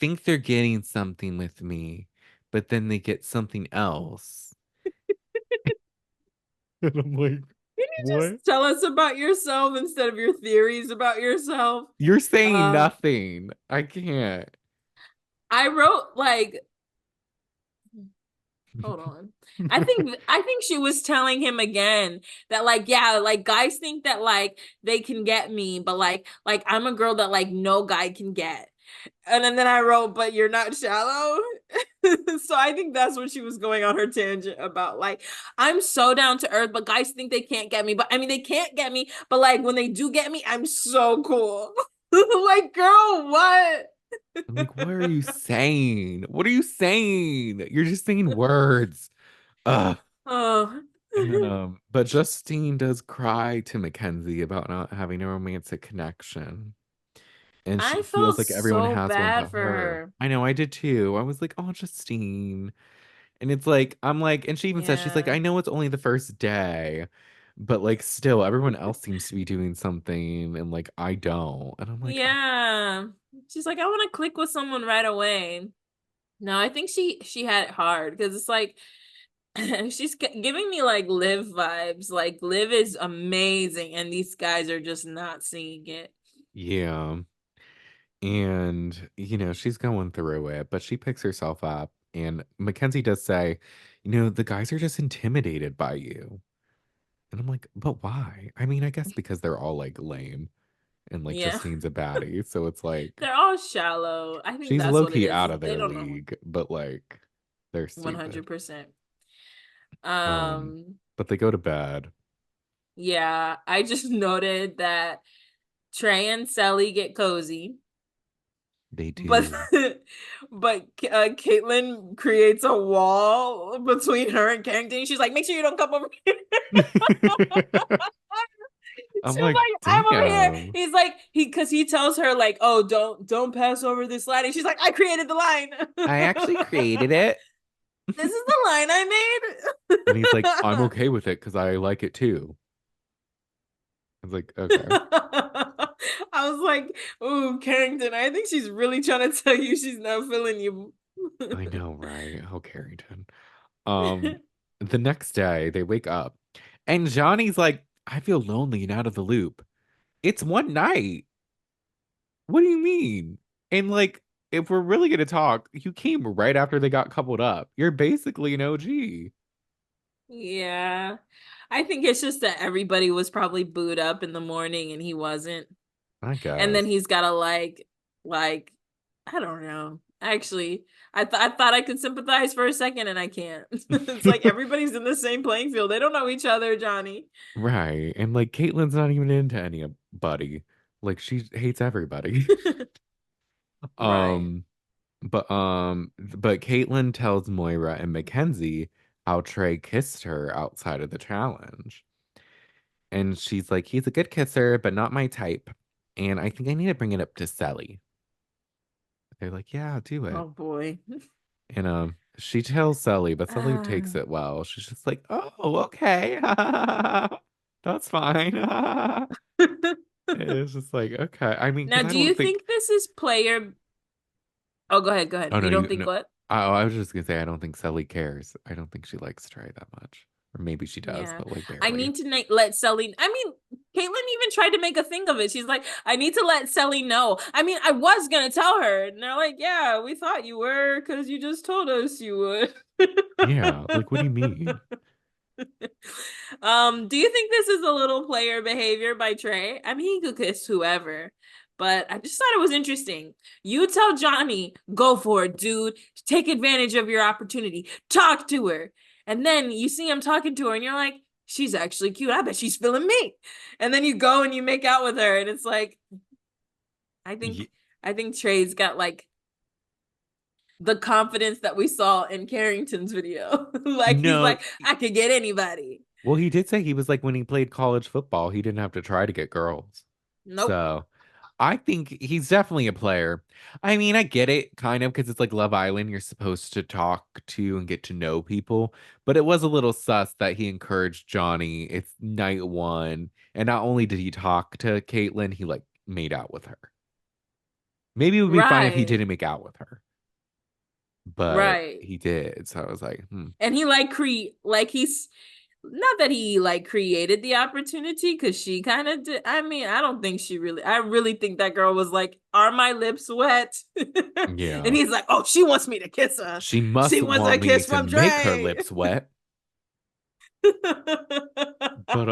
think they're getting something with me, but then they get something else. And I'm like, Can you what? just tell us about yourself instead of your theories about yourself? You're saying Um, nothing. I can't. I wrote like Hold on. I think she was telling him again that like yeah, like guys think that like they can get me, but like I'm a girl that like no guy can get. And then I wrote, but you're not shallow. So I think that's what she was going on her tangent about. Like, I'm so down to earth, but guys think they can't get me. But I mean, they can't get me. But like, when they do get me, I'm so cool. Like, girl, what? I'm like, what are you saying? What are you saying? You're just saying words. Ugh. Oh, And but Justine does cry to Mackenzie about not having a romantic connection. And she I feels felt like everyone so has one bad but for her. her. I know, I did too. I was like, oh, Justine. And it's like, I'm like, and she even says, she's like, Yeah. I know it's only the first day, but like, still, everyone else seems to be doing something, and like, I don't. And I'm like, "Ah, Yeah. She's like, I want to click with someone right away. No, I think she had it hard because it's like she's giving me like Liv vibes. Like Liv is amazing, and these guys are just not seeing it. yeah." And, she's going through it, but she picks herself up. And Mackenzie does say, the guys are just intimidated by you. And I'm like, but why? I mean, I guess because they're all like lame and like Yeah, Justine's a baddie. So it's like, they're all shallow. I think she's that's low what it key is. out of They their don't know league, but like, they're stupid. 100%. Um, Um, but they go to bed. yeah, I just noted that Trey and Sally get cozy. They But do. Caitlyn creates a wall between her and Carrington. She's like, make sure you don't come over here. I'm She's like, like, I'm over here. damn. He's like, because he tells her like, oh, don't pass over this line. And she's like, I created the line. I actually created it. This is the line I And he's like, I'm made. okay with it because I like it too. I was like, okay. I was like, ooh, Carrington, I think she's really trying to tell you she's not feeling you. I know, right? Oh, Carrington. Um, the next day they wake up and Johnny's like, I feel lonely and out of the loop. It's one night. What do you mean? And like, if we're really gonna talk, you came right after they got coupled up. You're basically an OG, Yeah. I think it's just that everybody was probably booed up in the morning and he wasn't. I And then guess. he's gotta like I don't know. Actually, I thought I could sympathize for a second and I can't. It's like everybody's in the same playing field. They don't know each other, Johnny. Right. And like Caitlin's not even into anybody. Like she hates everybody. Right. Um, but Caitlin tells Moira and Mackenzie how Trey kissed her outside of the challenge. And she's like, he's a good kisser, but not my type. And I think I need to bring it up to Sally. They're like, yeah, do it. Oh boy. And she tells Sally, but Sally takes Ah. it well. She's just like, oh, okay. That's fine. It's just like, okay. I mean, Now, because I do don't you think, think this is player? Oh, go ahead, go ahead. oh no, You don't think what? I was just gonna say, I don't think Sally cares. I don't think she likes Trey that much. Or maybe she does, Yeah. but like I barely. need to let Sally. I mean, Caitlyn even tried to make a thing of it. She's like, I need to let Sally know. I mean, I was gonna tell her. And they're like, yeah, we thought you were because you just told us you would. Yeah, like what do you mean? Do you think this is a little player behavior by Trey? I mean, he could kiss whoever, but I just thought it was interesting. You tell Johnny, go for it, dude. Take advantage of your opportunity. Talk to her. And then you see him talking to her, and you're like, she's actually cute. I bet she's feeling me. And then you go and you make out with her, and it's like, I think Ye- I think Trey's got like the confidence that we saw in Carrington's video. Like he's no, like, I could get anybody. well, he did say he was like when he played college football, he didn't have to try to get girls. Nope. So I think he's definitely a player. I mean, I get it kind of because it's like Love Island. You're supposed to talk to and get to know people, but it was a little sus that he encouraged Johnny. It's night one. And not only did he talk to Caitlin, he like made out with her. Maybe it would be fine if he Right. didn't make out with her, but Right. he did. So I was like, And he like he's not that he like created the opportunity because she kind of did. I mean, I don't think she really, I really think that girl was like, are my lips wet? And Yeah. he's like, oh, she wants me to kiss her. She She must wants want a me kiss to from make her Dre. lips wet. But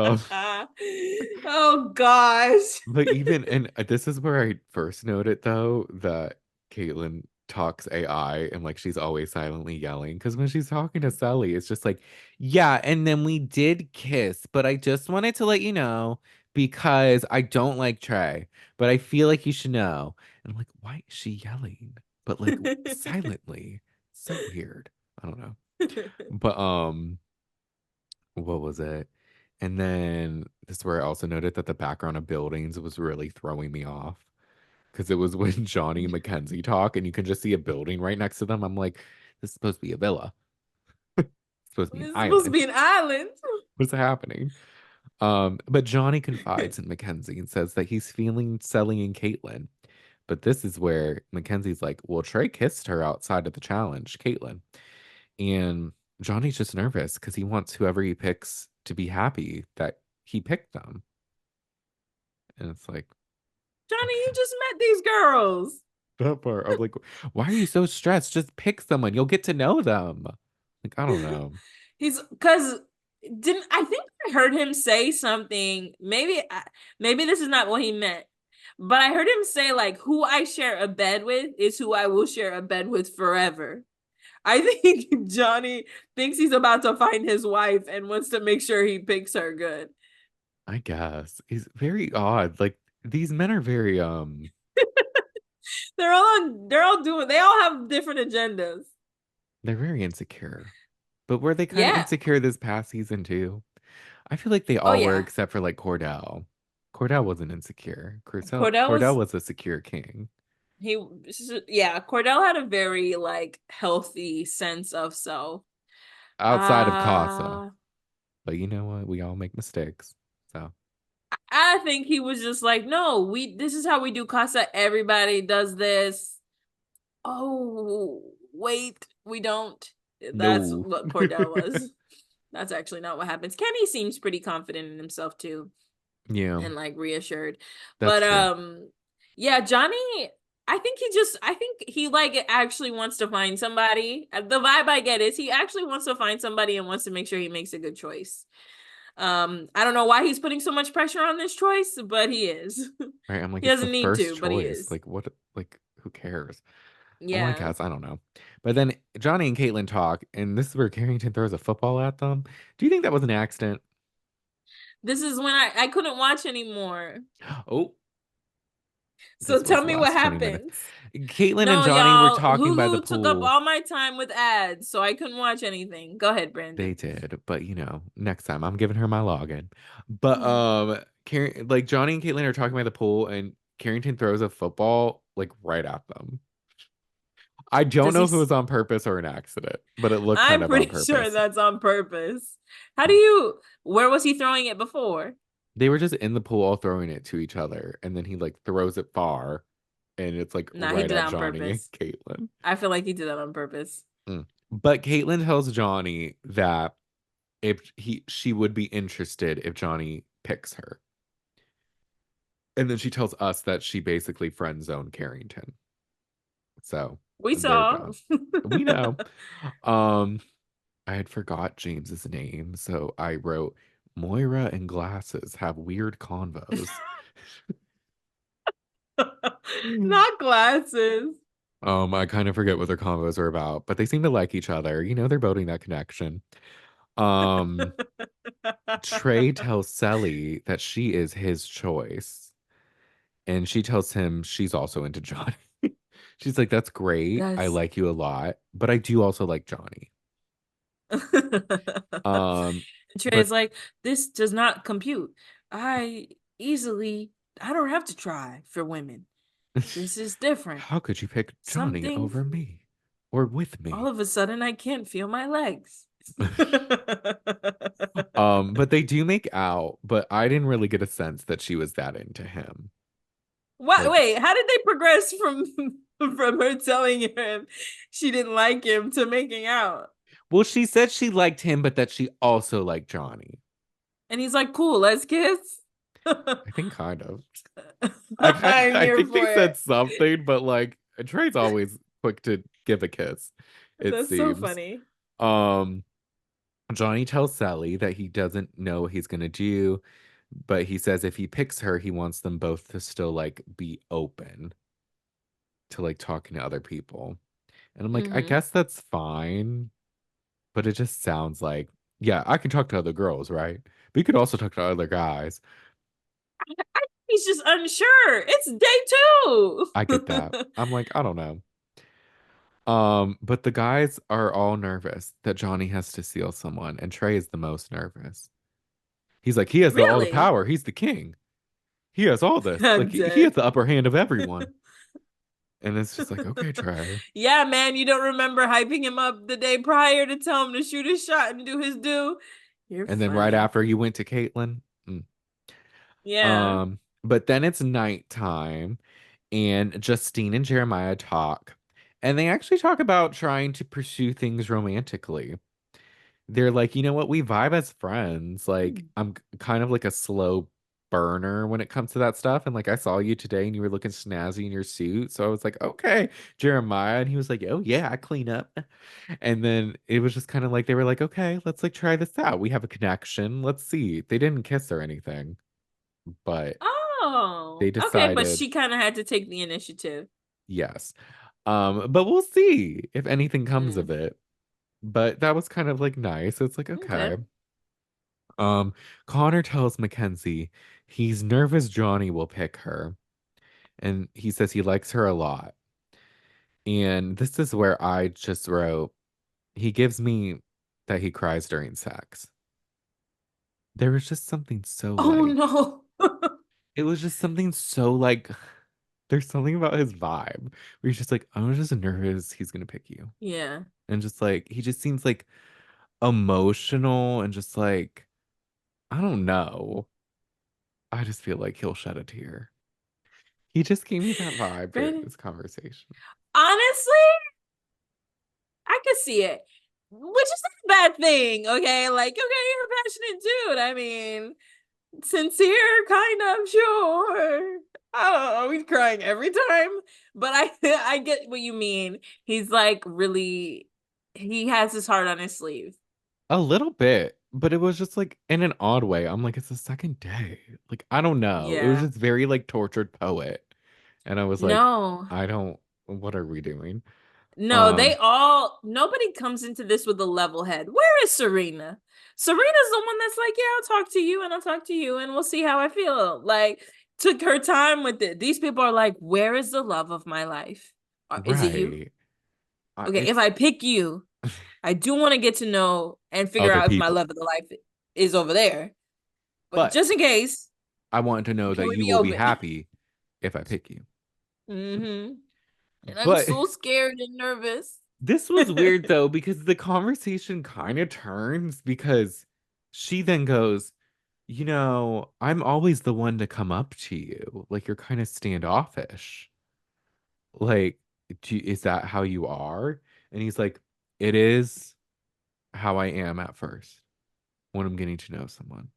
Oh gosh. but even and this is where I first noted though that Caitlyn talks AI and like she's always silently yelling because when she's talking to Sally, it's just like, yeah, and then we did kiss, but I just wanted to let you know because I don't like Trey, but I feel like you should know. And I'm like, why is she yelling? But like silently. So weird. I don't know. But what was it? And then this is where I also noted that the background of buildings was really throwing me off because it was when Johnny and Mackenzie talk and you can just see a building right next to them. I'm like, this is supposed to be a villa. It's supposed to be an It's supposed to island. be an island. What's happening? But Johnny confides in Mackenzie and says that he's feeling Selly and Caitlyn. But this is where Mackenzie's like, well, Trey kissed her outside of the challenge, Caitlyn. And Johnny's just nervous because he wants whoever he picks to be happy that he picked them. And it's like, Johnny, you okay, just met these girls. that part. I'm like, why are you so stressed? Just pick someone. You'll get to know them. Like, I don't know. He's because didn't I think I heard him say something? Maybe this is not what he meant, but I heard him say like, "Who I share a bed with is who I will share a bed with forever." I think Johnny thinks he's about to find his wife and wants to make sure he picks her good. I guess. He's very odd. Like, these men are very, They're all doing. They all have different agendas. they're very insecure. But were they kind of Yeah. insecure this past season too? I feel like they Oh all were yeah. except for like Cordell. Cordell wasn't insecure. Cordell Cordell was was a secure king. he yeah, Cordell had a very like healthy sense of self. Outside of Casa. Uh But you know what? We all make mistakes. So I think he was just like, no, we this is how we do casa. Everybody does this. Oh, wait, we don't. That's no. what Cordell was. That's actually not what happens. Kenny seems pretty confident in himself too Yeah, and like reassured. that's But true. yeah, Johnny, I think he like actually wants to find somebody. The vibe I get is he actually wants to find somebody and wants to make sure he makes a good choice. I don't know why he's putting so much pressure on this choice, but he is. Right. I'm like, He it's the doesn't need first to, but he choice. is. Like, what? Like, who cares? Oh, I Yeah. guess. I don't know. But then Johnny and Caitlin talk, and this is where Carrington throws a football at them. Do you think that was an accident? This is when I couldn't watch anymore. Oh, So this was tell the me what last 20 minutes. happens. Caitlin and No, Johnny were y'all, talking by the Hulu took up pool. all my time with ads, so I couldn't watch anything. Go ahead, They Brandon. did, but next time I'm giving her my login. But like Johnny and Caitlin are talking by the pool, and Carrington throws a football like right at them. I don't Does know he? if it was on purpose or an accident, but it looked kind I'm of on pretty sure purpose. that's on purpose. How do you? Where was he throwing it before? They were just in the pool all throwing it to each other, and then he like throws it far, and it's like Nah, he right did at that on Johnny and purpose. Caitlin. I feel like he did that on purpose. But Caitlin tells Johnny that if she would be interested if Johnny picks her. And then she tells us that she basically friend zoned Carrington. So We they're saw. done. We know. Um, I had forgot James's name, so I wrote Moira and glasses have weird convos. Not glasses. I kind of forget what their convos are about, but they seem to like each other. They're building that connection. Um, Trey tells Sally that she is his choice, and she tells him she's also into Johnny. She's like, "That's great. I That's like you a lot, but I do also like Johnny." Um, Trey's but like, this does not compute. I I don't have to try for women. This is different. how could you pick Johnny Something, over me or with all me? of a sudden, I can't feel my legs. But they do make out, but I didn't really get a sense that she was that into him. What? Like, Wait, how did they progress from from her telling him she didn't like him to making out? Well, she said she liked him, but that she also liked Johnny. And he's like, cool, let's kiss. I think kind of. I'm I here think they for it. said something, but like Trey's always quick to give a kiss, it That's so seems. funny. Um, Johnny tells Sally that he doesn't know what he's gonna do, but he says if he picks her, he wants them both to still like be open to like talking to other people. And I'm like, I Hmm. guess that's fine, but it just sounds like, yeah, I can talk to other girls, right? But you could also talk to other guys. He's just unsure. It's day I get that. two. I'm like, I don't know. But the guys are all nervous that Johnny has to seal someone, and Trey is the most nervous. He's like, he has all the Really? power. He's the king. He has all this. Like I'm he has dead. the upper hand of everyone. And it's just like, okay, Trey. Yeah, man, you don't remember hyping him up the day prior to tell him to shoot his shot and do his due. You're And then right funny. after you went to Caitlyn. Yeah. But then it's nighttime, and Justine and Jeremiah talk, and they actually talk about trying to pursue things romantically. They're like, you know what, we vibe as friends. Like, I'm kind of like a slow burner when it comes to that stuff. And like, I saw you today and you were looking snazzy in your suit. So I was like, okay, Jeremiah. And he was like, oh, yeah, I clean up. And then it was just kind of like, they were like, okay, let's like try this out. We have a connection. Let's see. They didn't kiss or anything, but they Oh, okay, but decided she kind of had to take the initiative. yes. But we'll see if anything comes Mm, of it. But that was kind of like nice. It's like, okay. okay. Um, Connor tells Mackenzie he's nervous Johnny will pick her, and he says he likes her a lot. And this is where I just wrote, he gives me that he cries during sex. There was just something so Oh like, no. it was just something so like, there's something about his vibe where he's just like, I'm just nervous he's gonna pick you. Yeah. And just like, he just seems like emotional and just like, I don't know. I just feel like he'll shed a tear. He just gave me that vibe during Brandon, this conversation. honestly, I could see it, which is not a bad thing. Okay, like okay, you're a passionate dude. I mean, sincere, kind of, sure. I don't know. He's crying every time, but I I get what you mean. He's like really, he has his heart on his sleeve. A little bit, but it was just like in an odd way. I'm like, it's the second day. Like, I don't know. It was Yeah. just very like tortured poet. And I was like, No. I don't, what are we doing? No, they Um, all nobody comes into this with a level head. Where is Serena? Serena's the one that's like, yeah, I'll talk to you and I'll talk to you and we'll see how I feel. Like, took her time with it. These people are like, where is the love of my life? Is it you? right. Okay, if It's I pick you, I do want to get to know and figure other out if my people. love of the life is over there. But But just in case, I want to know can that we you be will be open? happy if I pick you. Mm-hmm. And I'm But so scared and nervous. this was weird though, because the conversation kind of turns because she then goes, you know, I'm always the one to come up to you. Like you're kind of standoffish. Like, is that how you are? And he's like, it is how I am at first when I'm getting to know someone.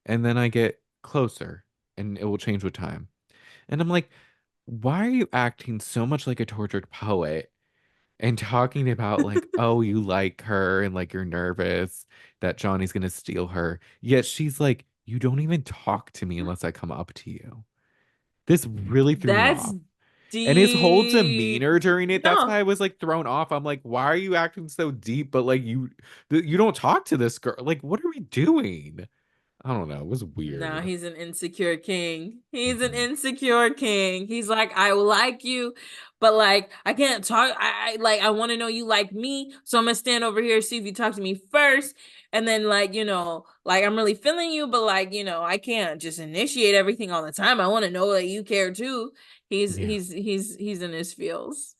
And then I get closer and it will change with time. And I'm like, why are you acting so much like a tortured poet and talking about like, oh, you like her and like you're nervous that Johnny's gonna steal her. Yet she's like, you don't even talk to me unless I come up to you. This really threw me That's off. And his whole deep. demeanor during it, that's why No, I was like thrown off. I'm like, why are you acting so deep? But like you don't talk to this girl. Like, what are we doing? I don't know. It was no, weird. he's an insecure king. He's an Mhm. insecure king. He's like, I like you, but like, I can't talk. I like, I want to know you like me, so I'm gonna stand over here see if you talk to me first, and then like, like I'm really feeling you, but like, I can't just initiate everything all the time. I want to know that you care too. He's Yeah. he's he's he's in his feels.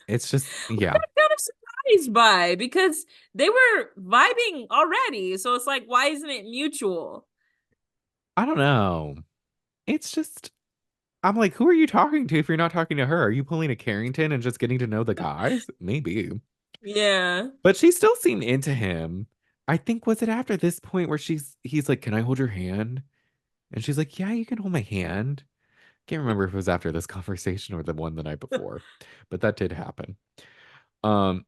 It's just, Which yeah. I'm kind of surprised by because they were vibing already, so it's like, why isn't it mutual? I don't know. It's just, I'm like, who are you talking to if you're not talking to her? Are you pulling a Carrington and just getting to know the guys? Maybe. Yeah. But she still seemed into him. I think was it after this point where he's like, "Can I hold your hand?" And she's like, "Yeah, you can hold my hand." Can't remember if it was after this conversation or the one the night before, but that did happen.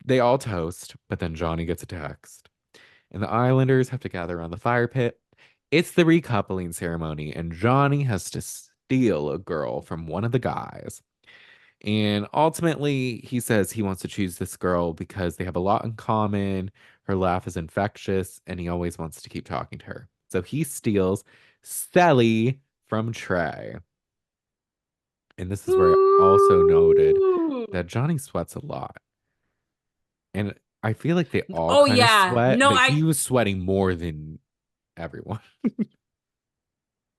They all toast, but then Johnny gets a text, and the Islanders have to gather around the fire pit. It's the recoupling ceremony, and Johnny has to steal a girl from one of the guys. And ultimately, he says he wants to choose this girl because they have a lot in common. Her laugh is infectious, and he always wants to keep talking to her. So he steals Sally from Trey. And this is where I also noted Ooh. that Johnny sweats a lot. And I feel like they all Oh kind of yeah. sweat, No, but he was sweating more than everyone.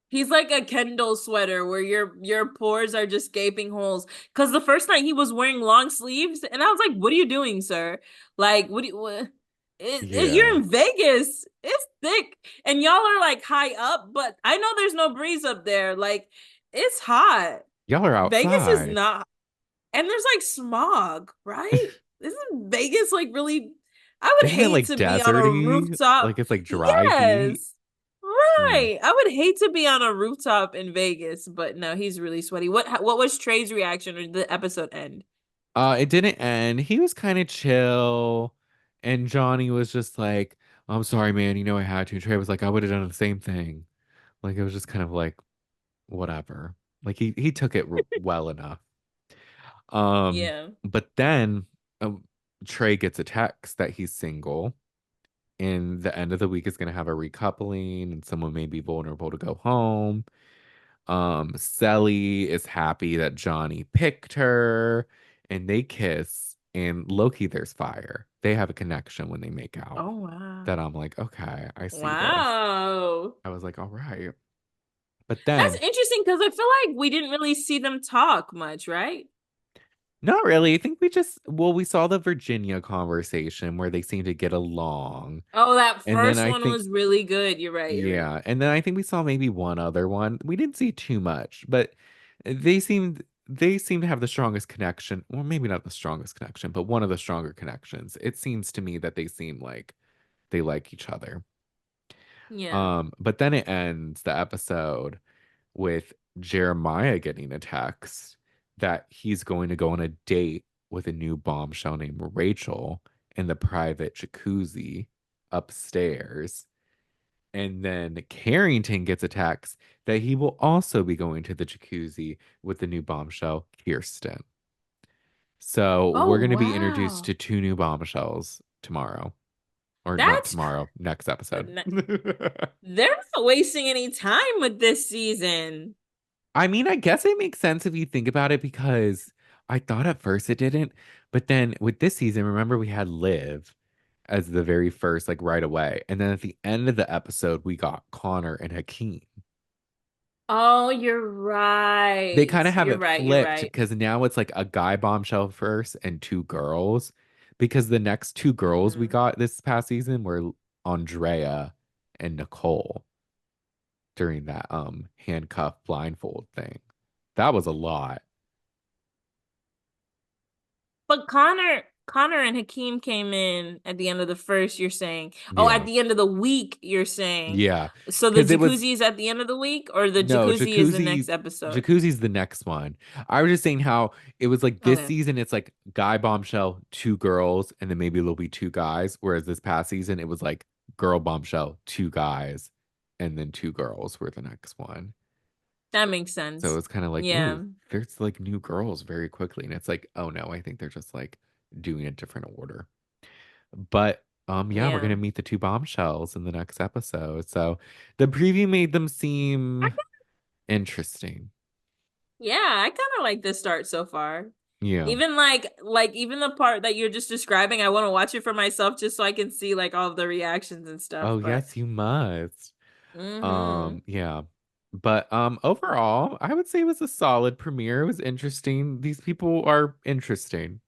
he's like a Kendall sweater where your pores are just gaping holes. Because the first night he was wearing long sleeves, and I was like, "What are you doing, sir? Like, what do you? What? You're Yeah. in Vegas. It's thick, and y'all are like high up, but I know there's no breeze up there. Like, it's hot. Y'all are Vegas is outside. not, and there's like smog, right? Isn't Vegas like really? I would Isn't it hate like to be on a deserty? rooftop. Like it's like dry heat? Yes. Mm. Right. I would hate to be on a rooftop in Vegas, but no, he's really sweaty. What was Trey's reaction or did the episode end? It didn't end. He was kind of chill. And Johnny was just like, I'm sorry, man. You know I had to. And Trey was like, I would have done the same thing. Like it was just kind of like, whatever. Like he took it well enough. Um, Yeah. but then Trey gets a text that he's single, and the end of the week is going to have a recoupling, and someone may be vulnerable to go home. Sally is happy that Johnny picked her, and they kiss. And Loki, there's fire. They have a connection when they make out. Oh wow. That I'm like, okay, I see this. Wow. I was like, all right. But That's then, interesting because I feel like we didn't really see them talk much, right? not really. I think we just, well, we saw the Virginia conversation where they seem to get along. Oh, that And then first I one think, was really good. You're right. You're right. yeah. And then I think we saw maybe one other one. We didn't see too much, but they seem to have the strongest connection. Well, maybe not the strongest connection, but one of the stronger connections. It seems to me that they seem like they like each other. Yeah. But then it ends the episode with Jeremiah getting a text that he's going to go on a date with a new bombshell named Rachel in the private jacuzzi upstairs. And then Carrington gets a text that he will also be going to the jacuzzi with the new bombshell, Kirsten. So Oh we're going to be introduced wow. to two new bombshells tomorrow, or not That's tomorrow, next episode. they're not wasting any time with this season. I mean, I guess it makes sense if you think about it because I thought at first it didn't. But then with this season, remember we had Liv as the very first, like right away. And then at the end of the episode, we got Connor and Hakeem. Oh, you're They right. kind of have You're it right. You're flipped right. because now it's like a guy bombshell first and two girls. Because the next two girls we Yeah. got this past season were Andrea and Nicole during that handcuff blindfold thing. That was a lot. But Connor and Hakeem came in at the end of the first, you're saying. Oh, at Yeah. the end of the week, you're saying. Yeah. So the Because it was jacuzzi is at the end of the week, or the no jacuzzi is the next episode? jacuzzi's the next one. I was just saying how it was like this Okay. season, it's like guy bombshell, two girls, and then maybe there'll be two guys. Whereas this past season, it was like girl bombshell, two guys, and then two girls were the next one. That makes So sense. it's kind of like, Yeah. ooh, there's like new girls very quickly. And it's like, oh no, I think they're just like doing a different order. But yeah, we're Yeah. gonna meet the two bombshells in the next episode. So the preview made them seem interesting. Yeah, I kind of like the start so far. Yeah. Even even the part that you're just describing, I want to watch it for myself just so I can see like all of the reactions and stuff. Oh But yes, you must. hmm Yeah. But overall, I would say it was a solid premiere. It was interesting. These people are interesting.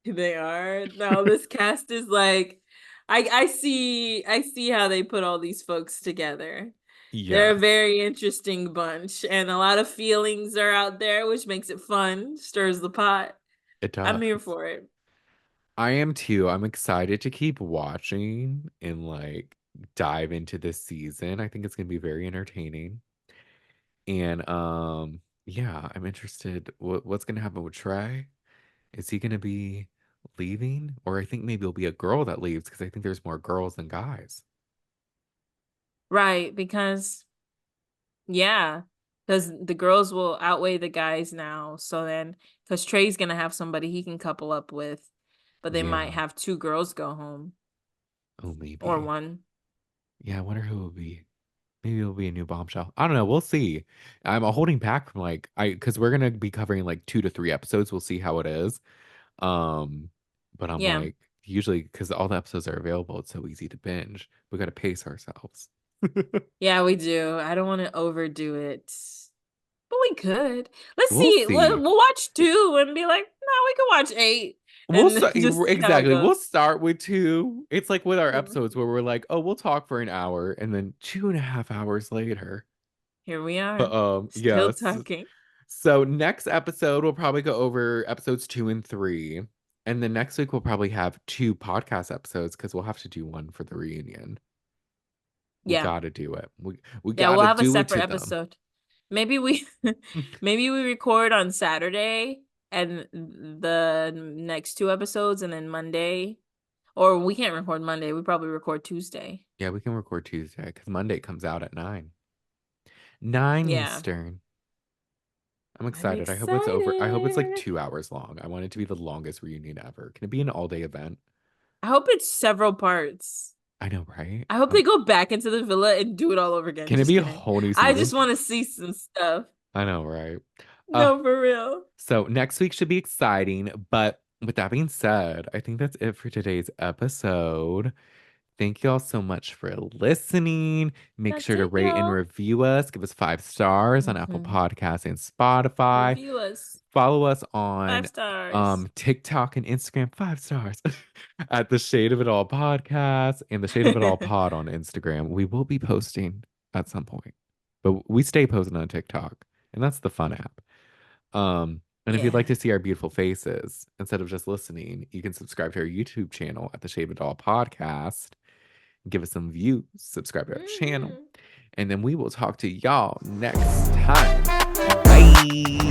they are. No, this cast is like I see how they put all these folks together. They're a Yes, very interesting bunch, and a lot of feelings are out there, which makes it fun, stirs the pot. it I'm here does. for it. I am too. I'm excited to keep watching and like dive into this season. I think it's gonna be very entertaining. And yeah, I'm interested what's gonna happen with Trey. Is he gonna be leaving? Or I think maybe it'll be a girl that leaves because I think there's more girls than guys. Right, because yeah, because the girls will outweigh the guys now. So then, because Trey's gonna have somebody he can couple up with, but they might Yeah. have two girls go home Oh, or maybe. one. Yeah, I wonder who it will be. Maybe it'll be a new bombshell. I don't know. We'll see. I'm holding back from like because we're gonna be covering like 2 to 3 episodes. We'll see how it is. Um, but I'm Yeah. like usually because all the episodes are available, it's so easy to binge. We got to pace ourselves. Yeah, we do. I don't want to overdo it, but we could. Let's We'll see. see. We'll watch two and be like, no, we can watch eight We'll and start just see how it exactly. We'll goes. start with two. It's like with our Mhm. episodes where we're like, oh, we'll talk for an hour, and then 2.5 hours later. Here we But are, still yes. talking. So next episode we'll probably go over episodes 2 and 3. And then next week we'll probably have two podcast episodes because we'll have to do one for the reunion. We Yeah. gotta do it. We Yeah, we'll gotta have a do it separate to them. episode. Maybe we maybe we record on Saturday and the next two episodes and then Monday. Or we can't record Monday. We probably record Tuesday. Yeah, we can record Tuesday because Monday comes out at 9. 9 Yeah. Eastern. I'm I'm excited. I hope it's over. I hope it's like excited. 2 hours long. I want it to be the longest reunion ever. Can it be an all-day event? I hope it's several parts. I know, right? I hope they go back into the villa and do it all over again. Can it Just be a kidding. whole new I season? just want to see some stuff. I know, right? Uh, No, for real. So next week should be exciting. But with that being said, I think that's it for today's episode. Thank you all so much for listening. Make That's sure to it, rate and y'all. review us. Give us 5 stars on Apple Hmm. Podcasts and Spotify. Review us. Follow us Five on stars. TikTok and Instagram, 5 stars at the Shade of It All podcast and the Shade of It All pod on Instagram. We will be posting at some point, but we stay posting on TikTok, and that's the fun app. And if you'd like Yeah. to see our beautiful faces instead of just listening, you can subscribe to our YouTube channel at the Shade of It All podcast. Give us some views, subscribe to our channel, Hmm. and then we will talk to y'all next time. Bye.